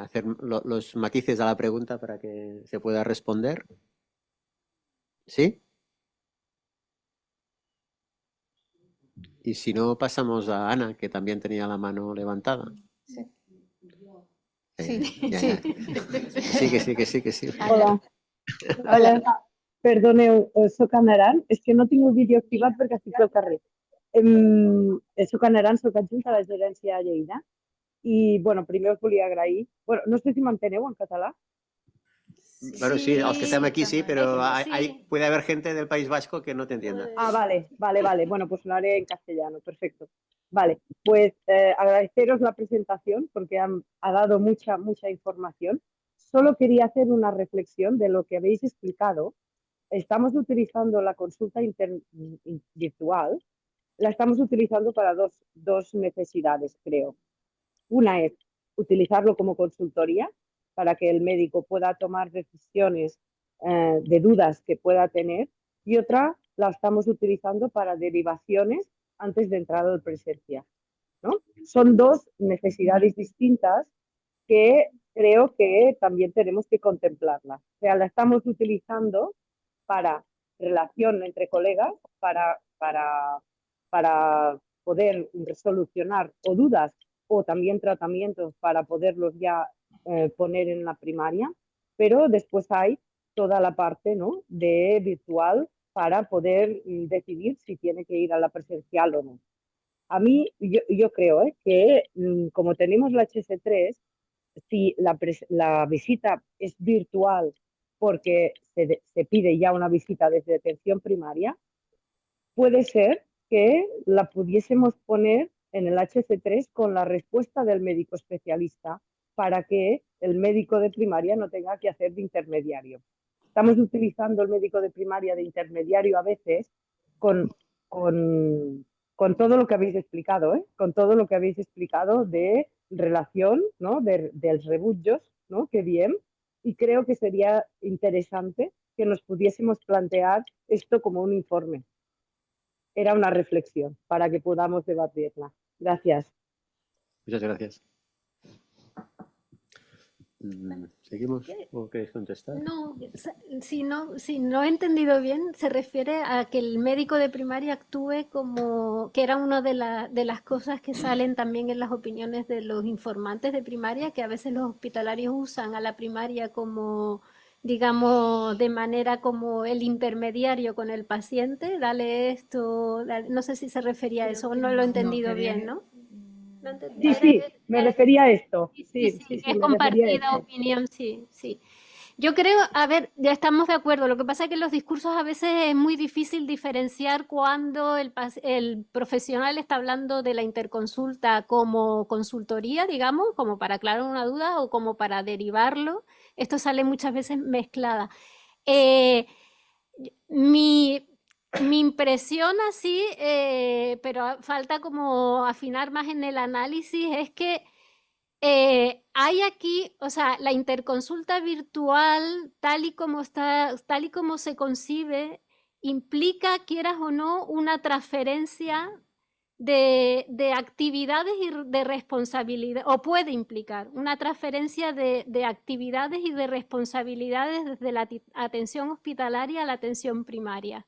hacer los matices a la pregunta para que se pueda responder. ¿Sí? Y si no, pasamos a Ana, que también tenía la mano levantada. Sí. Ya, Sí. que sí. Hola. Hola. Perdoneu, soc Anna Aran. És que no tinc el vídeo activat perquè estic al carrer. Soc Anna Aran, soc adjunta a la gerència a Lleida. I, bueno, primer us volia agrair... Bueno, no sé si m'enteneu en català. Bueno, sí, los que estamos aquí sí, pero Sí. puede haber gente del País Vasco que no te entienda. Ah, vale. Bueno, pues lo haré en castellano, perfecto. Vale, pues agradeceros la presentación porque ha dado mucha información. Solo quería hacer una reflexión de lo que habéis explicado. Estamos utilizando la consulta virtual, la estamos utilizando para dos necesidades, creo. Una es utilizarlo como consultoría para que el médico pueda tomar decisiones de dudas que pueda tener, y otra la estamos utilizando para derivaciones antes de entrar al presencial, ¿no? Son dos necesidades distintas que creo que también tenemos que contemplarlas. O sea, la estamos utilizando para relación entre colegas, para poder solucionar o dudas o también tratamientos para poderlos ya poner en la primaria, pero después hay toda la parte, ¿no?, de virtual para poder decidir si tiene que ir a la presencial o no. A mí, yo creo que como tenemos la HS3, si la visita es virtual porque se pide ya una visita desde atención primaria, puede ser que la pudiésemos poner en el HC3 con la respuesta del médico especialista para que el médico de primaria no tenga que hacer de intermediario. Estamos utilizando el médico de primaria de intermediario a veces con todo lo que habéis explicado, con todo lo que habéis explicado de relación, ¿no?, dels rebutjos, ¿no?, que bien, y creo que sería interesante que nos pudiésemos plantear esto como un informe. Era una reflexión para que podamos debatirla. Gracias. Muchas gracias. ¿Seguimos o queréis contestar? No, si no he entendido bien, se refiere a que el médico de primaria actúe como, que era una de las cosas que salen también en las opiniones de los informantes de primaria, que a veces los hospitalarios usan a la primaria como digamos, de manera como el intermediario con el paciente, dale esto, no sé si se refería a eso, no lo he entendido bien, ¿no? ¿Lo Sí, sí, me refería a esto. Sí, Sí, sí, sí, que sí, es me refería a compartida esto. opinión, sí, sí. Yo creo, a ver, ya estamos de acuerdo. Lo que pasa es que en los discursos a veces es muy difícil diferenciar cuando el profesional está hablando de la interconsulta como consultoría, digamos, como para aclarar una duda o como para derivarlo. Esto sale muchas veces mezclada. Eh, mi, mi impresión así, pero falta como afinar más en el análisis, es que hay aquí, o sea, la interconsulta virtual, tal y como está, tal y como se concibe, implica, quieras o no, una transferencia de actividades y de responsabilidad, o puede implicar una transferencia de actividades y de responsabilidades desde la atención hospitalaria a la atención primaria.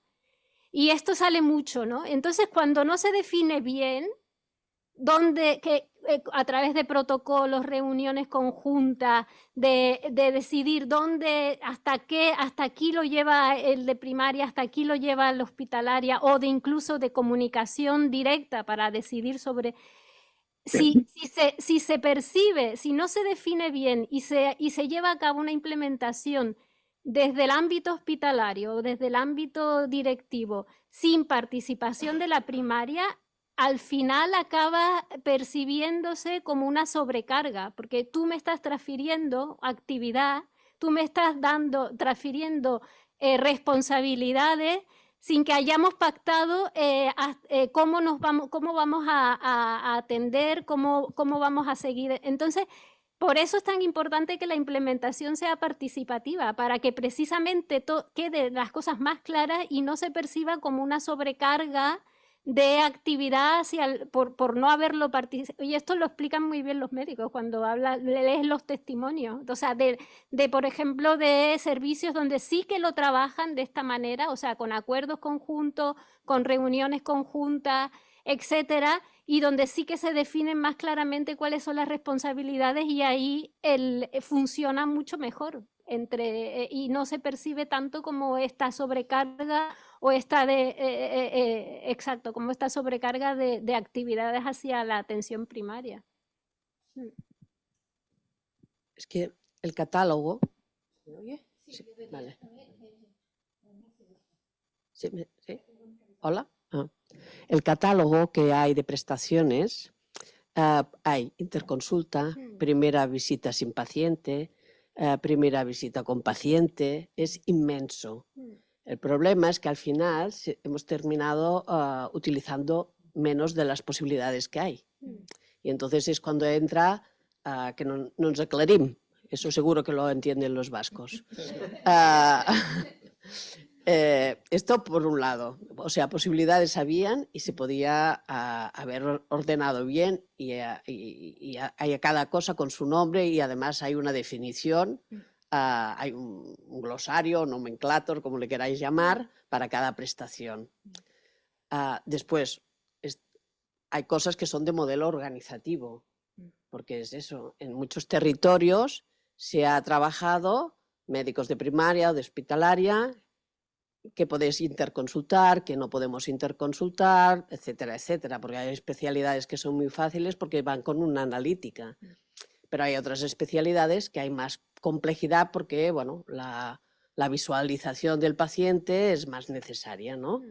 Y esto sale mucho, ¿no? Entonces, cuando no se define bien, a través de protocolos, reuniones conjuntas, de decidir dónde, hasta aquí lo lleva el de primaria, hasta aquí lo lleva la hospitalaria, o de incluso de comunicación directa para decidir sobre si se percibe, si no se define bien y se lleva a cabo una implementación desde el ámbito hospitalario o desde el ámbito directivo sin participación de la primaria, al final acaba percibiéndose como una sobrecarga, porque tú me estás transfiriendo actividad, tú me estás transfiriendo responsabilidades sin que hayamos pactado cómo vamos a atender, cómo vamos a seguir. Entonces, por eso es tan importante que la implementación sea participativa, para que precisamente queden las cosas más claras y no se perciba como una sobrecarga de actividad por no haberlo participado. Y esto lo explican muy bien los médicos cuando lees los testimonios. O sea, por ejemplo, de servicios donde sí que lo trabajan de esta manera, o sea, con acuerdos conjuntos, con reuniones conjuntas, etcétera, y donde sí que se definen más claramente cuáles son las responsabilidades y ahí funciona mucho mejor y no se percibe tanto como esta sobrecarga o exacto, como esta sobrecarga de actividades hacia la atención primaria. Es que el catálogo... ¿Me oye? Sí, vale. ¿Sí? ¿Hola? Ah. El catálogo que hay de prestaciones, hay interconsulta, primera visita sin paciente, primera visita con paciente, es inmenso. El problema es que al final hemos terminado utilizando menos de las posibilidades que hay. Y entonces es cuando entra que no nos aclarim. Eso seguro que lo entienden los vascos. Esto por un lado, o sea, posibilidades habían y se podía haber ordenado bien y hay cada cosa con su nombre y además hay una definición, hay un glosario, nomenclator, como le queráis llamar, para cada prestación. Después, hay cosas que son de modelo organizativo, porque es eso, en muchos territorios se ha trabajado médicos de primaria o de hospitalaria, que podéis interconsultar, que no podemos interconsultar, etcétera, etcétera, porque hay especialidades que son muy fáciles porque van con una analítica, pero hay otras especialidades que hay más complejidad porque, bueno, la visualización del paciente es más necesaria, ¿no?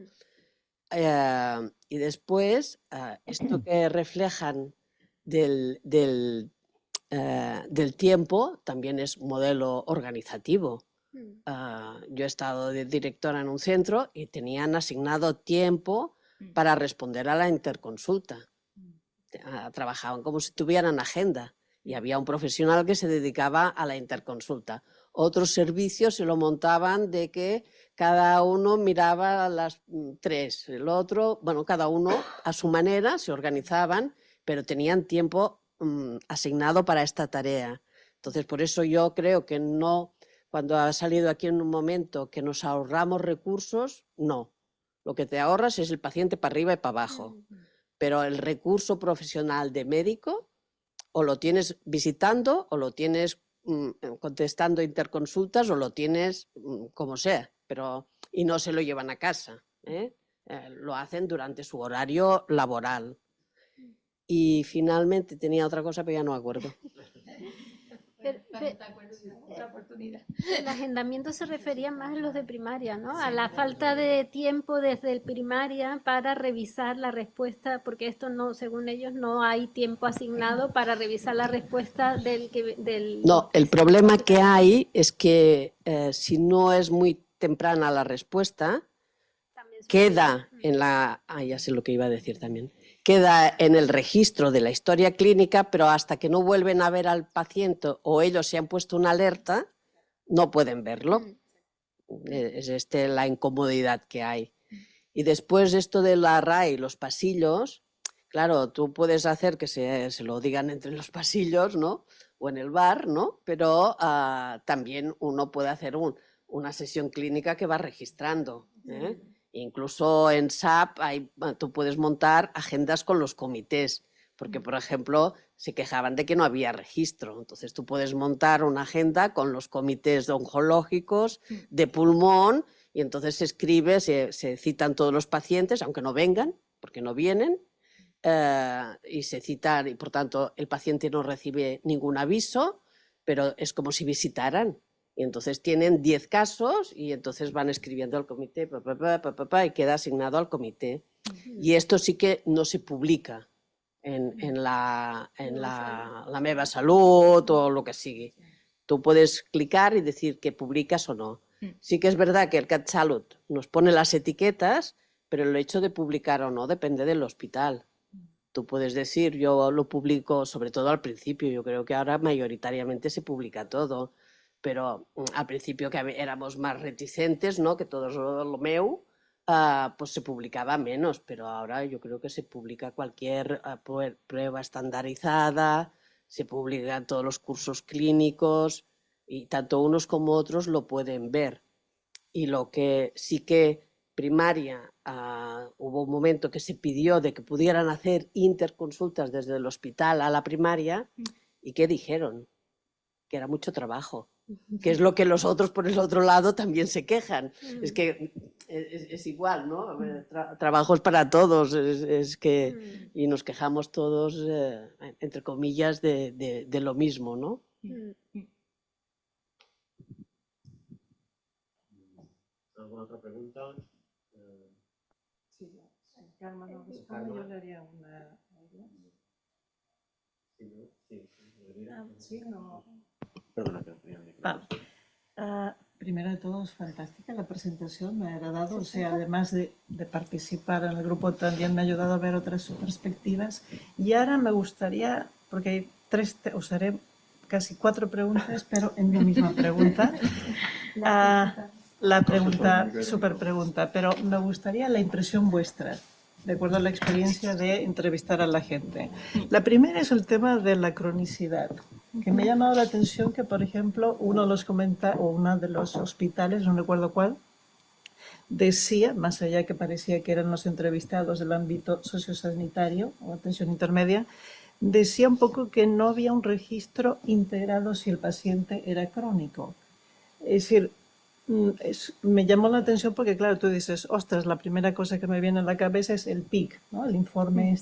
Y después, esto que reflejan del tiempo también es modelo organizativo. Yo he estado de directora en un centro y tenían asignado tiempo para responder a la interconsulta. Trabajaban como si tuvieran agenda y había un profesional que se dedicaba a la interconsulta. Otros servicios se lo montaban de que cada uno miraba las 3, el otro, bueno, cada uno a su manera se organizaban, pero tenían tiempo asignado para esta tarea. Entonces, por eso yo creo que no... Cuando ha salido aquí en un momento que nos ahorramos recursos, no. Lo que te ahorras es el paciente para arriba y para abajo. Pero el recurso profesional de médico o lo tienes visitando o lo tienes contestando interconsultas o lo tienes como sea, y no se lo llevan a casa, lo hacen durante su horario laboral. Y finalmente tenía otra cosa, pero ya no me acuerdo. El agendamiento se refería más a los de primaria, ¿no? A la falta de tiempo desde el primaria para revisar la respuesta, porque esto no, según ellos, no hay tiempo asignado para revisar la respuesta del... No, el problema que hay es que si no es muy temprana la respuesta, queda en la... ya sé lo que iba a decir también. Queda en el registro de la historia clínica, pero hasta que no vuelven a ver al paciente o ellos se han puesto una alerta, no pueden verlo. Es la incomodidad que hay. Y después esto de la RAI, los pasillos, claro, tú puedes hacer que se lo digan entre los pasillos, ¿no? O en el bar, ¿no? Pero también uno puede hacer una sesión clínica que va registrando, ¿eh? Incluso en SAP tú puedes montar agendas con los comités, porque, por ejemplo, se quejaban de que no había registro. Entonces tú puedes montar una agenda con los comités oncológicos, de pulmón, y entonces se escribe, se citan todos los pacientes, aunque no vengan, porque no vienen, y se citan, y por tanto el paciente no recibe ningún aviso, pero es como si visitaran. Y entonces tienen 10 casos y entonces van escribiendo al comité y queda asignado al comité. Y esto sí que no se publica en la Meva Salut o lo que sigui. Tú puedes clicar y decir que publicas o no. Sí que es verdad que el CatSalut nos pone las etiquetas, pero el hecho de publicar o no depende del hospital. Tú puedes decir, yo lo publico, sobre todo al principio, yo creo que ahora mayoritariamente se publica todo, pero al principio que éramos más reticentes, ¿no? Que todo lo meu, pues se publicaba menos, pero ahora yo creo que se publica cualquier prueba estandarizada, se publican todos los cursos clínicos y tanto unos como otros lo pueden ver. Y lo que sí que primaria, hubo un momento que se pidió de que pudieran hacer interconsultas desde el hospital a la primaria, ¿y qué dijeron? Que era mucho trabajo, que es lo que los otros por el otro lado también se quejan. Es que es igual, ¿no? Trabajos para todos, y nos quejamos todos, entre comillas, de lo mismo, ¿no? ¿Alguna otra pregunta? Sí, Carmen no responde, yo le haría una... Sí, no... Perdona, primero de todo, es fantástica la presentación, me ha agradado, o sea, además de participar en el grupo, también me ha ayudado a ver otras perspectivas. Y ahora me gustaría, porque hay os haré casi 4 preguntas, pero en la misma pregunta. La pregunta, súper pregunta, pero me gustaría la impresión vuestra, de acuerdo a la experiencia de entrevistar a la gente. La primera es el tema de la cronicidad, que me ha llamado la atención que, por ejemplo, uno de los hospitales, no recuerdo cuál, decía, más allá que parecía que eran los entrevistados del ámbito sociosanitario o atención intermedia, decía un poco que no había un registro integrado si el paciente era crónico. Es decir, me llamó la atención porque, claro, tú dices, ostras, la primera cosa que me viene a la cabeza es el PIC, ¿no? El informe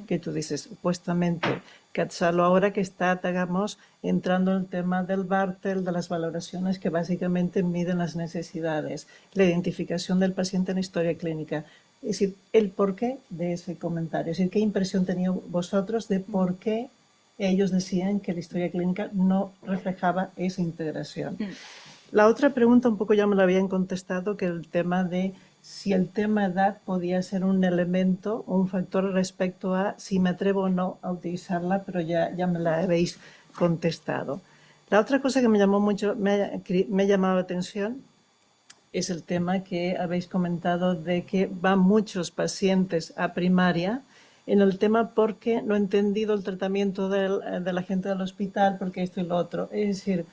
que tú dices, supuestamente, CatSalut ahora que está, digamos, entrando en el tema del Bartel, de las valoraciones que básicamente miden las necesidades, la identificación del paciente en la historia clínica. Es decir, el porqué de ese comentario, es decir, qué impresión tenían vosotros de por qué ellos decían que la historia clínica no reflejaba esa integración. La otra pregunta un poco ya me la habían contestado, que el tema de si el tema edad podía ser un elemento o un factor respecto a si me atrevo o no a utilizarla, pero ya me la habéis contestado. La otra cosa que me llamó mucho, me ha llamado la atención es el tema que habéis comentado de que van muchos pacientes a primaria en el tema porque no he entendido el tratamiento de la gente del hospital, porque esto y lo otro. Es decir,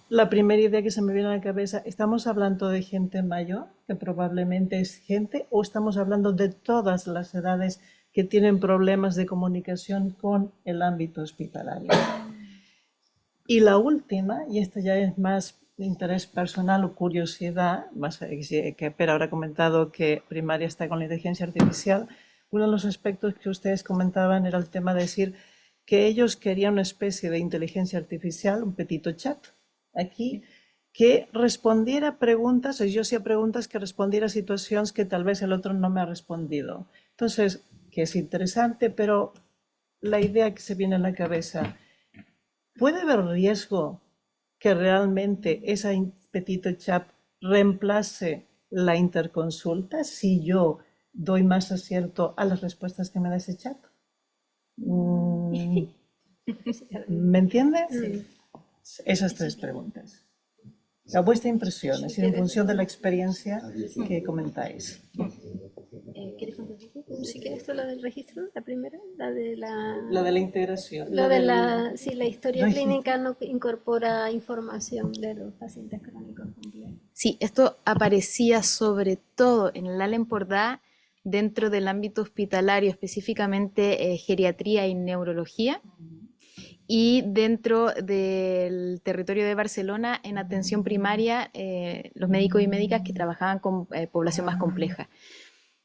la primera idea que se me viene a la cabeza, ¿estamos hablando de gente mayor, que probablemente es gente, o estamos hablando de todas las edades que tienen problemas de comunicación con el ámbito hospitalario? Y la última, y esta ya es más de interés personal o curiosidad, más que Pere habrá comentado que primaria está con la inteligencia artificial, uno de los aspectos que ustedes comentaban era el tema de decir que ellos querían una especie de inteligencia artificial, un petito chat, aquí, que respondiera a preguntas, o yo hacía preguntas que respondiera a situaciones que tal vez el otro no me ha respondido. Entonces, que es interesante, pero la idea que se viene a la cabeza, ¿puede haber riesgo que realmente esa petito chat reemplace la interconsulta si yo doy más acierto a las respuestas que me da ese chat? ¿Me entiende? Sí. Esas tres preguntas. La vuestra impresión, es decir, en función de la experiencia que comentáis. ¿Quieres contestar tú? Si quieres tú la del registro, la primera, la de la... La de la integración. Lo de la, sí, la historia registro. clínica no incorpora información de los pacientes crónicos complejos. Sí, esto aparecía sobre todo en el Allen-Porda dentro del ámbito hospitalario, específicamente geriatría y neurología, y dentro del territorio de Barcelona en atención primaria, los médicos y médicas que trabajaban con población más compleja.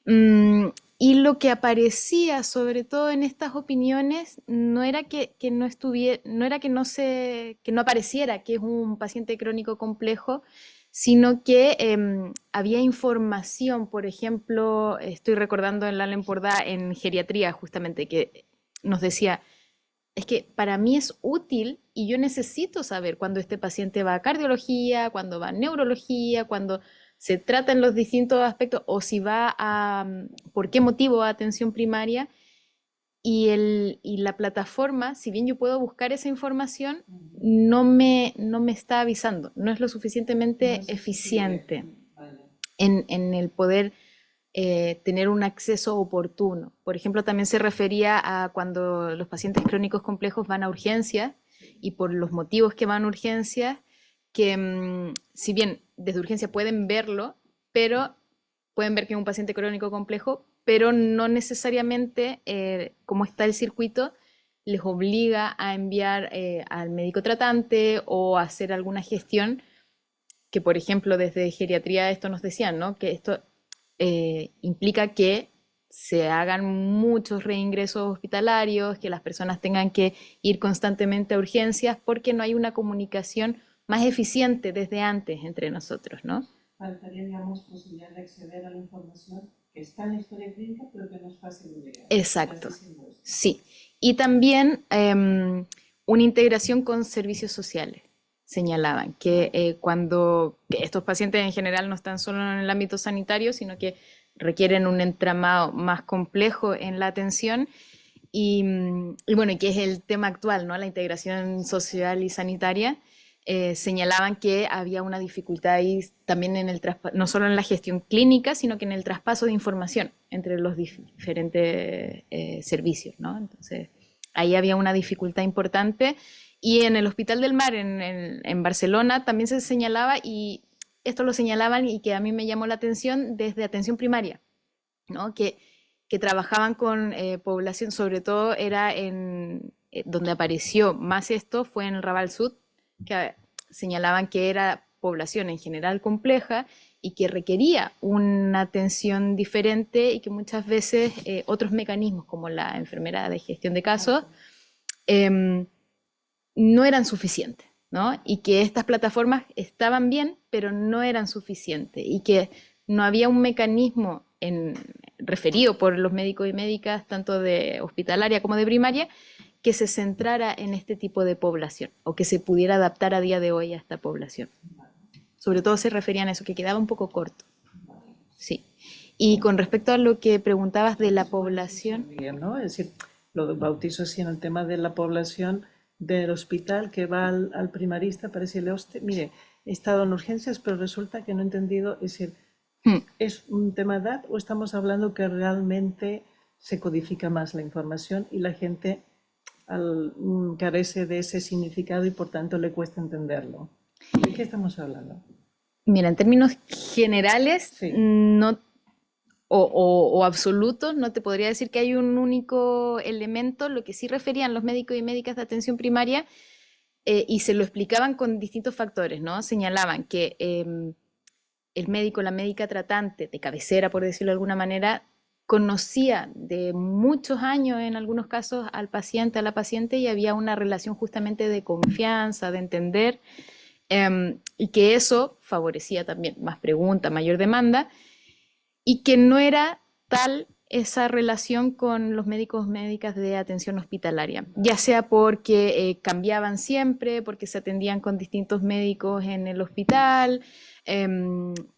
Y lo que aparecía sobre todo en estas opiniones no era que no estuviera, no era que no apareciera que es un paciente crónico complejo, sino que había información, por ejemplo, estoy recordando en la Allen-Porda en geriatría justamente, que nos decía, es que para mí es útil y yo necesito saber cuando este paciente va a cardiología, cuando va a neurología, cuando se tratan los distintos aspectos o si va a, por qué motivo a atención primaria. Y la plataforma, si bien yo puedo buscar esa información, no me está avisando, no es lo suficientemente eficiente en el poder tener un acceso oportuno. Por ejemplo, también se refería a cuando los pacientes crónicos complejos van a urgencias y por los motivos que van a urgencias, que si bien desde urgencia pueden verlo, pero pueden ver que es un paciente crónico complejo, pero no necesariamente, como está el circuito, les obliga a enviar al médico tratante o a hacer alguna gestión, que por ejemplo desde geriatría esto nos decían, ¿no? Que esto implica que se hagan muchos reingresos hospitalarios, que las personas tengan que ir constantemente a urgencias porque no hay una comunicación más eficiente desde antes entre nosotros, ¿no? Faltaría, digamos, posibilidad de acceder a la información que está en la historia clínica, pero que no es fácil de llegar. Exacto, sí. Y también una integración con servicios sociales. Señalaban que cuando estos pacientes en general no están solo en el ámbito sanitario, sino que requieren un entramado más complejo en la atención y bueno, y que es el tema actual, ¿no? La integración social y sanitaria. Señalaban que había una dificultad ahí también en el no solo en la gestión clínica, sino que en el traspaso de información entre los diferentes servicios, ¿no? Entonces, ahí había una dificultad importante. Y en el Hospital del Mar, en Barcelona, también se señalaba, y esto lo señalaban y que a mí me llamó la atención desde atención primaria, ¿no? Que trabajaban con población, sobre todo era donde apareció más esto, fue en el Raval Sud, que señalaban que era población en general compleja y que requería una atención diferente y que muchas veces otros mecanismos como la enfermera de gestión de casos no eran suficientes, ¿no? Y que estas plataformas estaban bien, pero no eran suficientes y que no había un mecanismo referido por los médicos y médicas, tanto de hospitalaria como de primaria, que se centrara en este tipo de población o que se pudiera adaptar a día de hoy a esta población. Sobre todo se referían a eso, que quedaba un poco corto. Sí. Y con respecto a lo que preguntabas de la población... Bien, ¿no? Es decir, lo bautizo así en el tema de la población del hospital que va al primarista para decirle, hostia, mire, he estado en urgencias, pero resulta que no he entendido, es decir, ¿es un tema de edad o estamos hablando que realmente se codifica más la información y la gente carece de ese significado y por tanto le cuesta entenderlo? ¿De qué estamos hablando? Mira, en términos generales, Sí. no, o absolutos, no te podría decir que hay un único elemento. Lo que sí referían los médicos y médicas de atención primaria y se lo explicaban con distintos factores, ¿no? Señalaban que el médico, la médica tratante de cabecera, por decirlo de alguna manera, conocía de muchos años en algunos casos al paciente, a la paciente, y había una relación justamente de confianza, de entender, y que eso favorecía también más preguntas, mayor demanda, y que no era tal esa relación con los médicos, médicas de atención hospitalaria, ya sea porque cambiaban siempre, porque se atendían con distintos médicos en el hospital,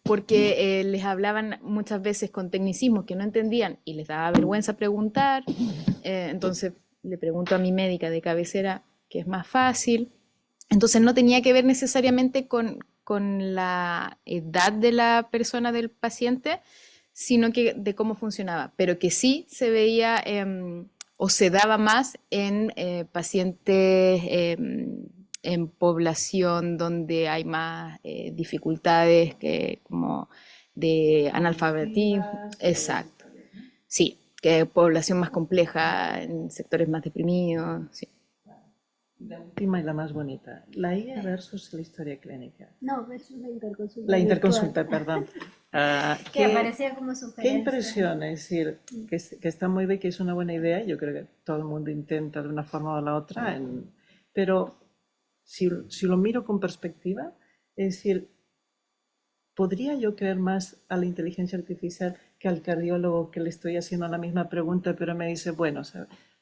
porque les hablaban muchas veces con tecnicismos que no entendían y les daba vergüenza preguntar. Entonces le pregunto a mi médica de cabecera, que es más fácil. Entonces no tenía que ver necesariamente con la edad de la persona, del paciente, sino que de cómo funcionaba, pero que sí se veía o se daba más en pacientes en población donde hay más dificultades que como de analfabetismo. Exacto. Sí, que población más compleja, en sectores más deprimidos. Sí. La última y la más bonita. La IA versus la historia clínica. No, versus la interconsulta. La interconsulta, perdón. Que aparecía como sugerencia. ¿Qué impresión? Es decir, que está muy bien, que es una buena idea. Yo creo que todo el mundo intenta de una forma o de la otra. Pero si lo miro con perspectiva, es decir, ¿podría yo creer más a la inteligencia artificial que al cardiólogo que le estoy haciendo la misma pregunta, pero me dice, bueno,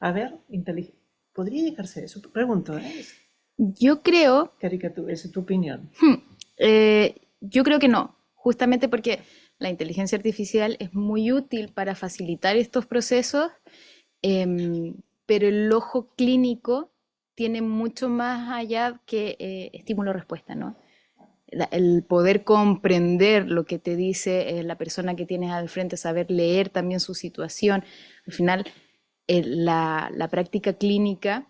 a ver, ¿podría llegarse a eso? Pregunto, ¿eh? Yo creo... Caricatura, esa es tu opinión. Yo creo que no, justamente porque la inteligencia artificial es muy útil para facilitar estos procesos, pero el ojo clínico tiene mucho más allá que estímulo-respuesta, ¿no? El poder comprender lo que te dice la persona que tienes al frente, saber leer también su situación. Al final, la práctica clínica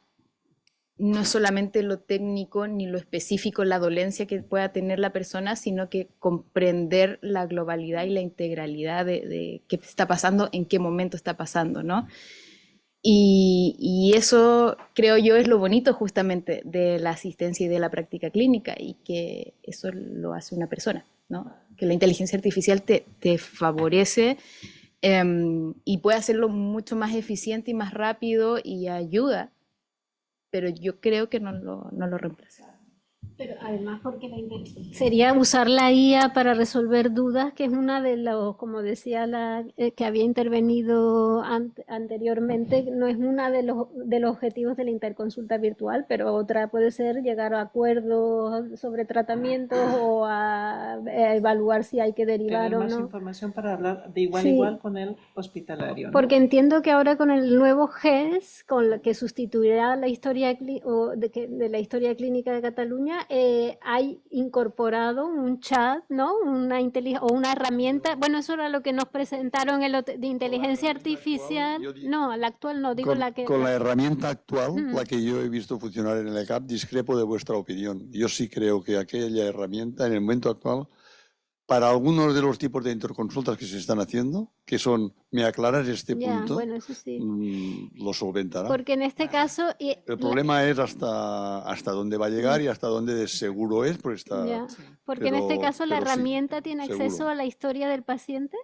no es solamente lo técnico ni lo específico, la dolencia que pueda tener la persona, sino que comprender la globalidad y la integralidad de qué está pasando, en qué momento está pasando, ¿no? Y eso, creo yo, es lo bonito justamente de la asistencia y de la práctica clínica, y que eso lo hace una persona, ¿no? Que la inteligencia artificial te favorece y puede hacerlo mucho más eficiente y más rápido y ayuda, pero yo creo que no lo reemplaza. Pero además porque sería usar la IA para resolver dudas, que es una de los, como decía la que había intervenido anteriormente, no es una de los objetivos de la interconsulta virtual, pero otra puede ser llegar a acuerdos sobre tratamientos o a evaluar si hay que derivar tener o más no. información para hablar de igual a Sí. igual con el hospitalario, ¿no? Porque entiendo que ahora con el nuevo GES, con lo que sustituirá la historia de la historia clínica de Cataluña, hay incorporado un chat, ¿no? O una herramienta. Bueno, eso era lo que nos presentaron de inteligencia artificial. No, la actual no, digo la que... Con la herramienta actual, Ujú. la que yo he visto funcionar en el ECAP, discrepo de vuestra opinión. Yo sí creo que aquella herramienta, en el momento actual, para algunos de los tipos de interconsultas que se están haciendo, que son, me aclaras este Ya, punto, bueno, eso sí. lo solventará. Porque en este caso... El problema es hasta dónde va a llegar y hasta dónde de seguro es, porque está... Ya, porque en este caso la pero sí, herramienta tiene acceso seguro. a la historia del paciente.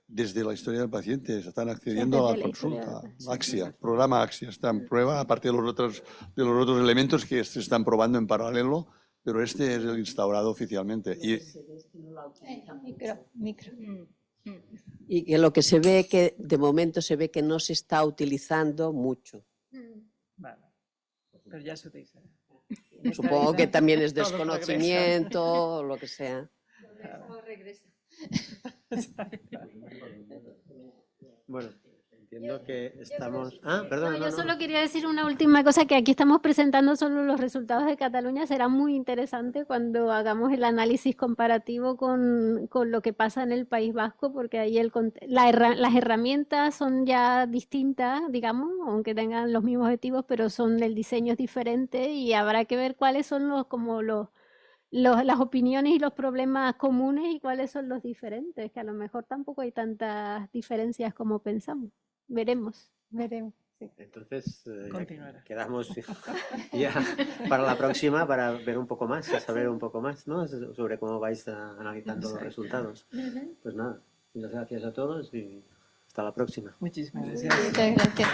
Desde la historia del paciente se están accediendo a desde la la historia del consulta. paciente. Axia, programa Axia está en prueba, aparte de los otros elementos que se están probando en paralelo, pero este es el instaurado oficialmente. Micro. Y que lo que se ve, que de momento se ve que no se está utilizando mucho. Vale. Pero ya se utiliza. Supongo que también es Todo desconocimiento o lo que sea. Regresa. Bueno, entiendo que estamos... Ah, perdón, No, yo solo quería decir una última cosa, que aquí estamos presentando solo los resultados de Cataluña. Será muy interesante cuando hagamos el análisis comparativo con lo que pasa en el País Vasco, porque ahí las herramientas son ya distintas, digamos, aunque tengan los mismos objetivos, pero el diseño es diferente y habrá que ver cuáles son las opiniones y los problemas comunes y cuáles son los diferentes, que a lo mejor tampoco hay tantas diferencias como pensamos. Veremos. Veremos. Entonces, Continuará. quedamos ya para la próxima para ver un poco más, a saber un poco más, ¿no? Sobre cómo vais analizando los resultados. Pues nada, muchas gracias a todos y hasta la próxima. Muchísimas gracias. Muchas gracias.